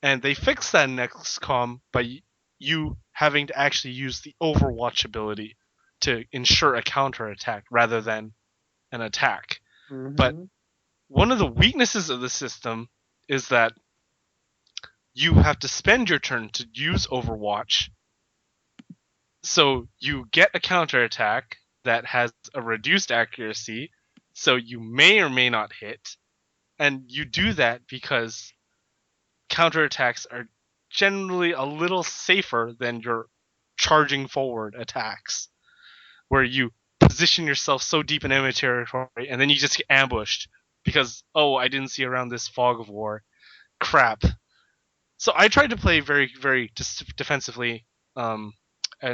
And they fix that in XCOM by you having to actually use the Overwatch ability to ensure a counterattack rather than an attack. Mm-hmm. But one of the weaknesses of the system is that you have to spend your turn to use Overwatch. So you get a counterattack that has a reduced accuracy, so you may or may not hit. And you do that because counterattacks are generally a little safer than your charging forward attacks, where you position yourself so deep in enemy territory and then you just get ambushed because, oh, I didn't see around this fog of war. Crap. So I tried to play very, very defensively and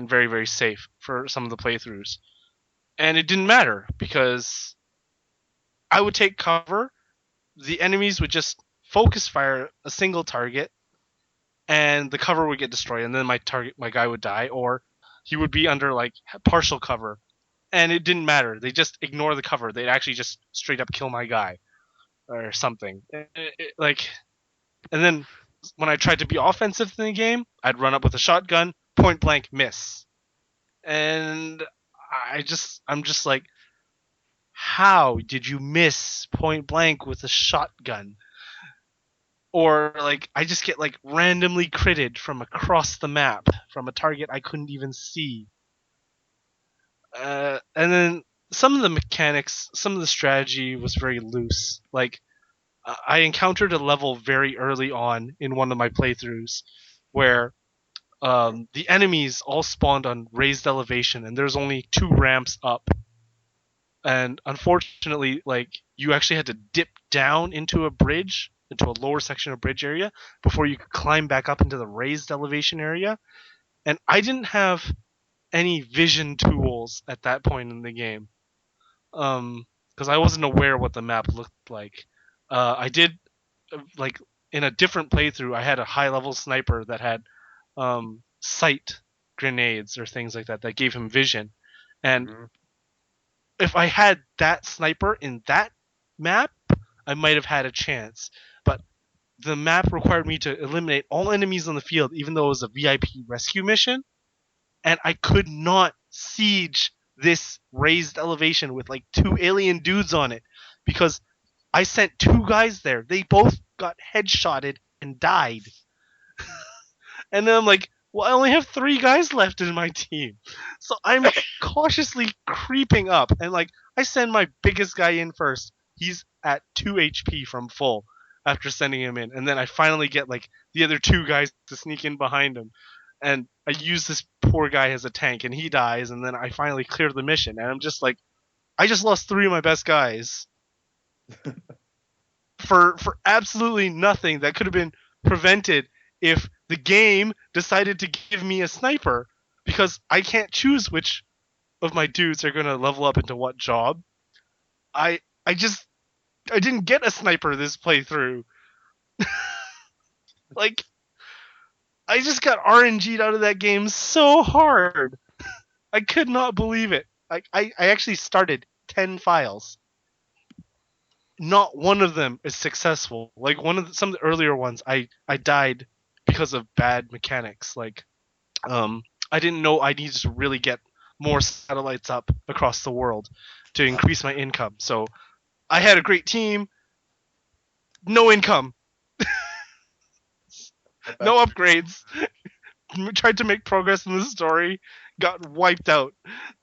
very, very safe for some of the playthroughs. And it didn't matter because I would take cover, the enemies would just focus fire a single target, and the cover would get destroyed, and then my guy would die, or he would be under like partial cover, and it didn't matter. They just ignore the cover. They'd actually just straight up kill my guy or something. And then when I tried to be offensive in the game, I'd run up with a shotgun, point blank miss, and I'm just like, how did you miss point blank with a shotgun? Or like I just get like randomly critted from across the map from a target I couldn't even see. And then some of the mechanics, some of the strategy was very loose. Like I encountered a level very early on in one of my playthroughs where the enemies all spawned on raised elevation, and there's only 2 ramps up. And unfortunately, like, you actually had to dip down into a bridge, into a lower section of bridge area, before you could climb back up into the raised elevation area. And I didn't have any vision tools at that point in the game, because I wasn't aware what the map looked like. I did, like, in a different playthrough, I had a high level sniper that had sight grenades or things like that that gave him vision, and if I had that sniper in that map, I might have had a chance. But the map required me to eliminate all enemies on the field, even though it was a VIP rescue mission, and I could not siege this raised elevation with like 2 alien dudes on it because I sent 2 guys there. They both got headshotted and died. And then I'm like, well, I only have 3 guys left in my team. So I'm cautiously creeping up. And like, I send my biggest guy in first. He's at 2 HP from full after sending him in. And then I finally get like the other 2 guys to sneak in behind him. And I use this poor guy as a tank and he dies. And then I finally clear the mission. And I'm just like, I just lost 3 of my best guys for absolutely nothing that could have been prevented if the game decided to give me a sniper, because I can't choose which of my dudes are going to level up into what job. I didn't get a sniper this playthrough. Like, I just got RNG'd out of that game so hard. I could not believe it. I actually started 10 files. Not one of them is successful. Like some of the earlier ones, I died because of bad mechanics. Like, I didn't know I needed to really get more satellites up across the world to increase my income. So I had a great team, no income, no upgrades. Tried to make progress in the story, got wiped out.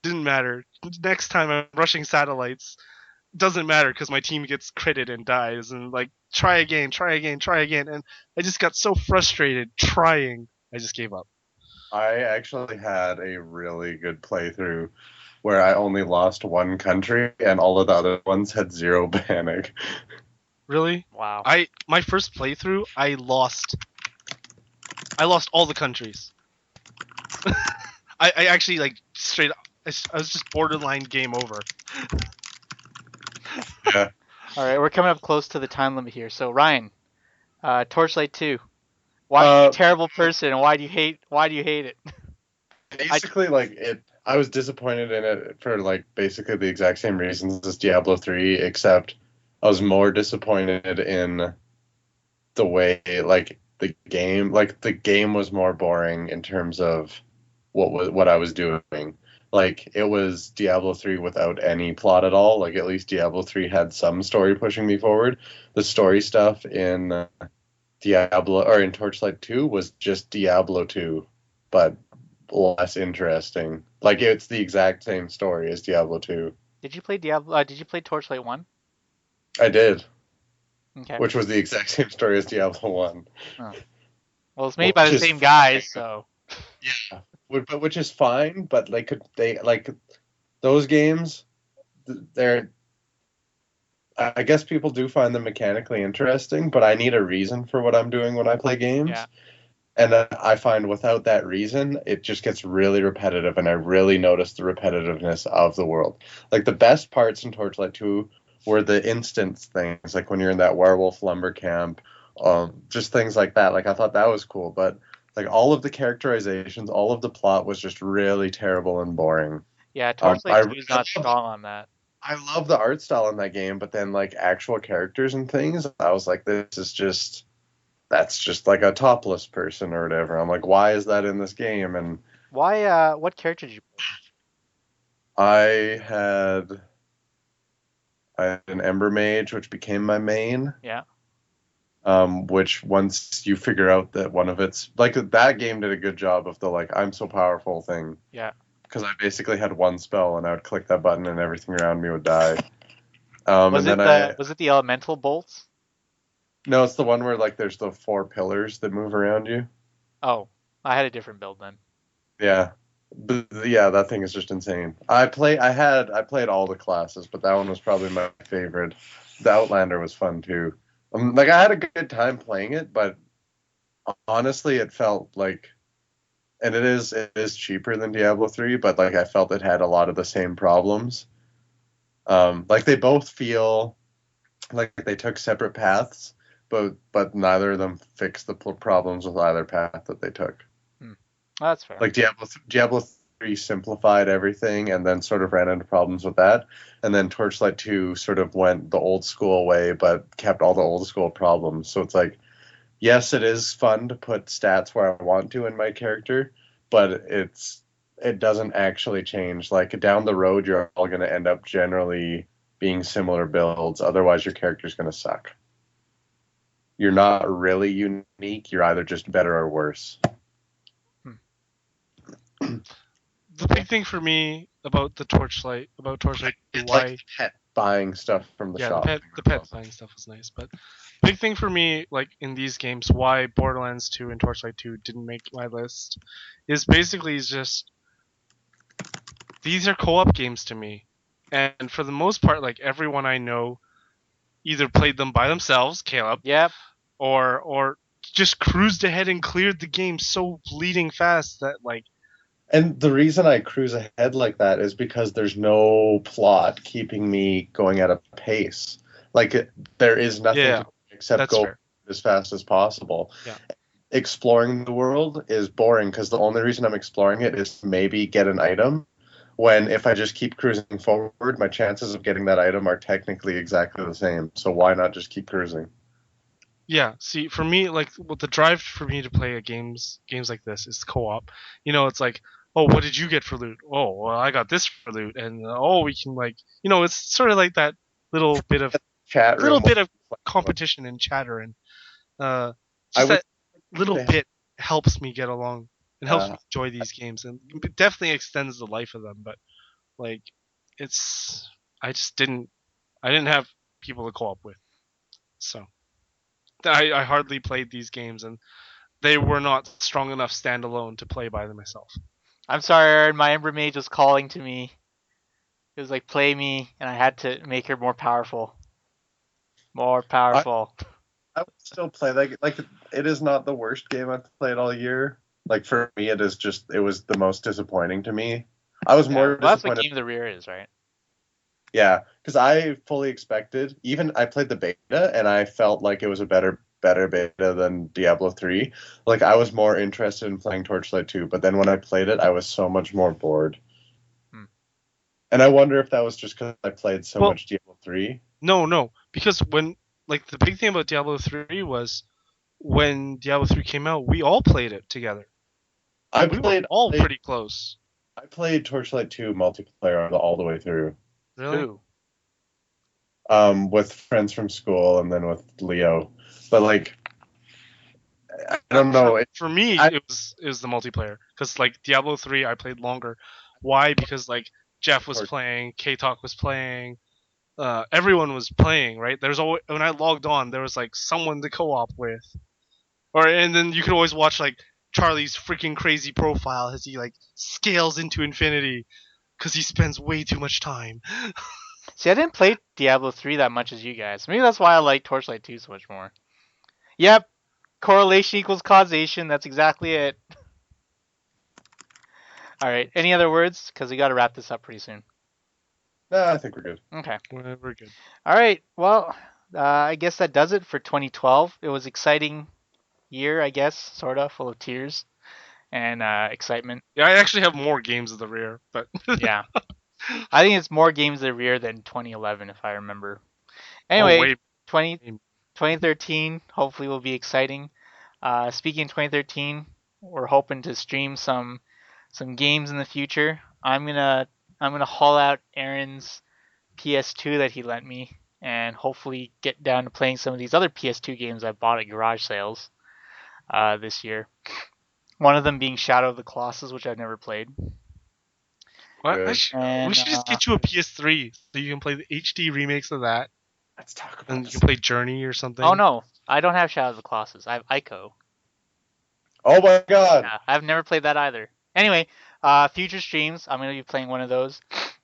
Didn't matter. Next time I'm rushing satellites. Doesn't matter because my team gets critted and dies, and like, try again, and I just got so frustrated trying, I just gave up. I actually had a really good playthrough where I only lost 1 country and all of the other ones had 0 panic. Really? Wow. My first playthrough, I lost all the countries. I actually, like, straight up, I was just borderline game over. Yeah. All right, we're coming up close to the time limit here. So Ryan, Torchlight 2. Why are you a terrible person, and why do you hate it? Basically, I was disappointed in it for like basically the exact same reasons as Diablo 3, except I was more disappointed in the way the game was more boring in terms of what I was doing. Like, it was Diablo 3 without any plot at all. Like, at least Diablo 3 had some story pushing me forward. The story stuff in in Torchlight 2 was just Diablo 2, but less interesting. Like, it's the exact same story as Diablo 2. Did you play Did you play Torchlight 1? I did. Okay. Which was the exact same story as Diablo 1. Oh. Well, it's made by the same guys, so. Yeah. Which is fine, but those games, I guess people do find them mechanically interesting, but I need a reason for what I'm doing when I play games. Yeah. And I find without that reason, it just gets really repetitive, and I really notice the repetitiveness of the world. Like, the best parts in Torchlight 2 were the instance things, like when you're in that werewolf lumber camp, just things like that. Like, I thought that was cool, but like, all of the characterizations, all of the plot was just really terrible and boring. Yeah, Torchlight 2 is not strong on that. I love the art style in that game, but then, like, actual characters and things, I was like, that's just like a topless person or whatever. I'm like, why is that in this game? And why? What character did you play? I had an Ember Mage, which became my main. Yeah. Which, once you figure out that one of its, like, that game did a good job of the, like, I'm so powerful thing. Yeah. Because I basically had one spell and I would click that button and everything around me would die. Was it the elemental bolts? No, it's the one where like there's the 4 pillars that move around you. Oh, I had a different build then. Yeah. But yeah, that thing is just insane. I played all the classes, but that one was probably my favorite. The Outlander was fun too. Like I had a good time playing it, but honestly, it felt like, and it is cheaper than Diablo 3, but like I felt it had a lot of the same problems. Like they both feel like they took separate paths, but neither of them fixed the problems with either path that they took. That's fair. Like Diablo 3 simplified everything and then sort of ran into problems with that. And then Torchlight 2 sort of went the old school way, but kept all the old school problems. So it's like, yes, it is fun to put stats where I want to in my character, but it doesn't actually change. Like down the road, you're all going to end up generally being similar builds. Otherwise, your character's going to suck. You're not really unique. You're either just better or worse. The big thing for me about Torchlight, It's why like pet buying stuff from the shop. the pet buying stuff was nice, but big thing for me, like in these games, why Borderlands 2 and Torchlight 2 didn't make my list, is basically just these are co-op games to me, and for the most part, like everyone I know either played them by themselves, Caleb, Yep. or just cruised ahead and cleared the game so bleeding fast that like. And the reason I cruise ahead like that is because there's no plot keeping me going at a pace. Like there is nothing to do except go as fast as possible. Yeah. Exploring the world is boring because the only reason I'm exploring it is to maybe get an item. When if I just keep cruising forward, my chances of getting that item are technically exactly the same. So why not just keep cruising? Yeah, see, for me, like, what the drive for me to play games like this is co-op. You know, it's like, oh, what did you get for loot? Oh, well, I got this for loot, and oh, we can like, it's sort of like that little bit of competition and chatter, and just that little bit helps me get along and helps me enjoy these games, and it definitely extends the life of them. But like, I didn't have people to co-op with, so. I hardly played these games, and they were not strong enough standalone to play by myself. I'm sorry, Aaron. My Ember Mage was calling to me. It was like, play me, and I had to make her more powerful. More powerful. I would still play that. Like, it is not the worst game I've played all year. Like, for me, it was the most disappointing to me. I was more disappointed. That's what Game of the Rear is, right? Yeah, because I fully expected, even I played the beta, and I felt like it was a better beta than Diablo 3. Like, I was more interested in playing Torchlight 2, but then when I played it, I was so much more bored. And I wonder if that was just because I played so much Diablo 3. No, because when, like, the big thing about Diablo 3 was when Diablo 3 came out, we all played it together. We were all pretty close. I played Torchlight 2 multiplayer all the way through. Really? With friends from school and then with Leo. But like, I don't know. For me, it was the multiplayer, because like Diablo 3, I played longer. Why? Because like Jeff was playing, K-Talk was playing, everyone was playing, right? There's always, when I logged on, there was like someone to co-op with, and then you could always watch like Charlie's freaking crazy profile as he like scales into infinity because he spends way too much time. See, I didn't play Diablo 3 that much as you guys. Maybe that's why I like Torchlight 2 so much more. Yep, correlation equals causation. That's exactly it. All right, any other words? Because we got to wrap this up pretty soon. No, I think we're good. Okay. We're good. All right, well, I guess that does it for 2012. It was an exciting year, I guess, sort of, full of tears and excitement. Yeah, I actually have more games of the rear, but... Yeah. I think it's more games of the rear than 2011, if I remember. Anyway, 2013 hopefully will be exciting. Speaking of 2013, we're hoping to stream some games in the future. I'm gonna haul out Aaron's PS2 that he lent me, and hopefully get down to playing some of these other PS2 games I bought at garage sales this year. One of them being Shadow of the Colossus, which I've never played. We should just get you a PS3 so you can play the HD remakes of that. Let's talk about And you can play Journey or something. Oh no, I don't have Shadow of the Colossus. I have Ico. Oh my god! Yeah, I've never played that either. Anyway, future streams, I'm gonna be playing one of those,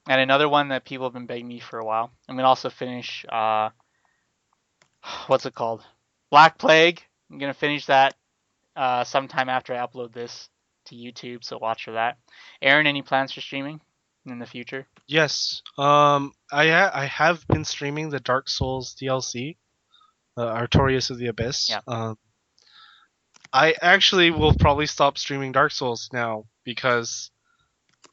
and another one that people have been begging me for a while. I'm gonna also finish what's it called? Black Plague. I'm gonna finish that sometime after I upload this to YouTube, so watch for that. Aaron, any plans for streaming in the future? Yes. I have been streaming the Dark Souls DLC, Artorias of the Abyss. Yeah. I actually will probably stop streaming Dark Souls now because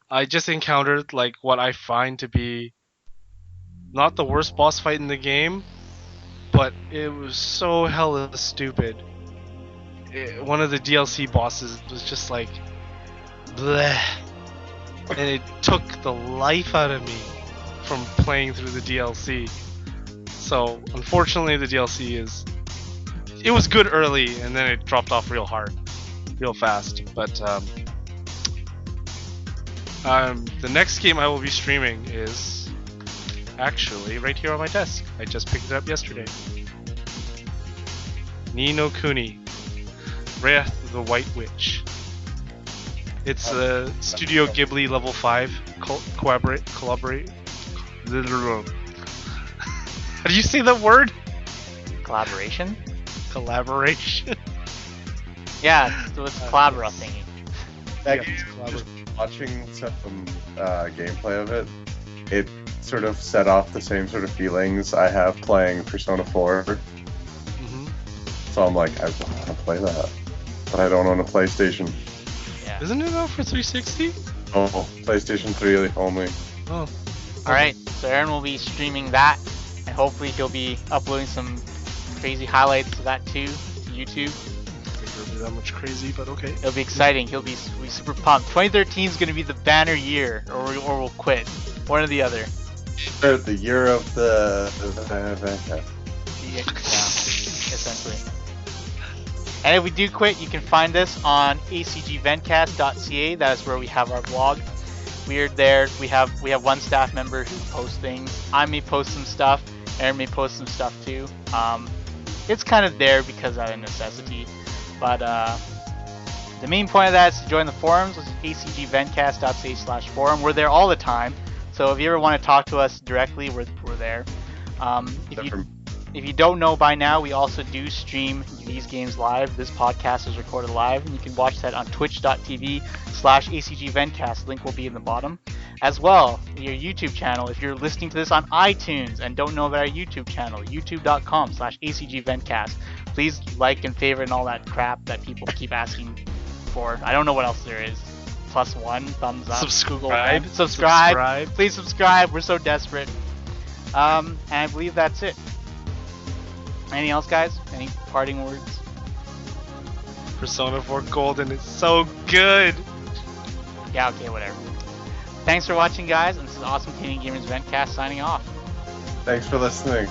I just encountered like what I find to be not the worst boss fight in the game, but it was so hella stupid. One of the DLC bosses was just like, bleh, and it took the life out of me from playing through the DLC. So unfortunately, the DLC it was good early, and then it dropped off real fast. But the next game I will be streaming is actually right here on my desk. I just picked it up yesterday. Ni no Kuni, Wrath of the White Witch. It's a Studio Ghibli level 5 collaborate. How do you say that word? Collaboration? Collaboration. Yeah, so it's a collabora thingy. That Yeah, game, just watching some gameplay of it, it sort of set off the same sort of feelings I have playing Persona 4. Mm-hmm. So I'm like, I want to play that, but I don't own a PlayStation. Yeah. Isn't it out for 360? Oh, PlayStation 3 only. Oh. Alright, so Aaron will be streaming that, and hopefully he'll be uploading some crazy highlights of that too to YouTube. I don't think it'll be that much crazy, but okay. It'll be exciting. He'll be super pumped. 2013 is going to be the banner year, or we'll quit. One or the other. The year of the Yeah, essentially. And if we do quit, you can find us on ACGVentcast.ca. That is where we have our blog. We're there. We have one staff member who posts things. I may post some stuff. Aaron may post some stuff too. It's kind of there because out of necessity. But the main point of that is to join the forums. It's acgventcast.ca/forum. We're there all the time. So if you ever want to talk to us directly, we're there. If you don't know by now, we also do stream these games live. This podcast is recorded live, and you can watch that on twitch.tv/ACGVentcast. Link will be in the bottom. As well, your YouTube channel, if you're listening to this on iTunes and don't know about our YouTube channel, youtube.com/ACGVentcast. Please like and favorite and all that crap that people keep asking for. I don't know what else there is. +1, thumbs up, Subscribe. Google, subscribe. Please subscribe. We're so desperate. And I believe that's it. Anything else, guys? Any parting words? Persona 4 Golden is so good. Yeah, okay, whatever. Thanks for watching, guys, and this is Awesome Canadian Gamers Eventcast signing off. Thanks for listening.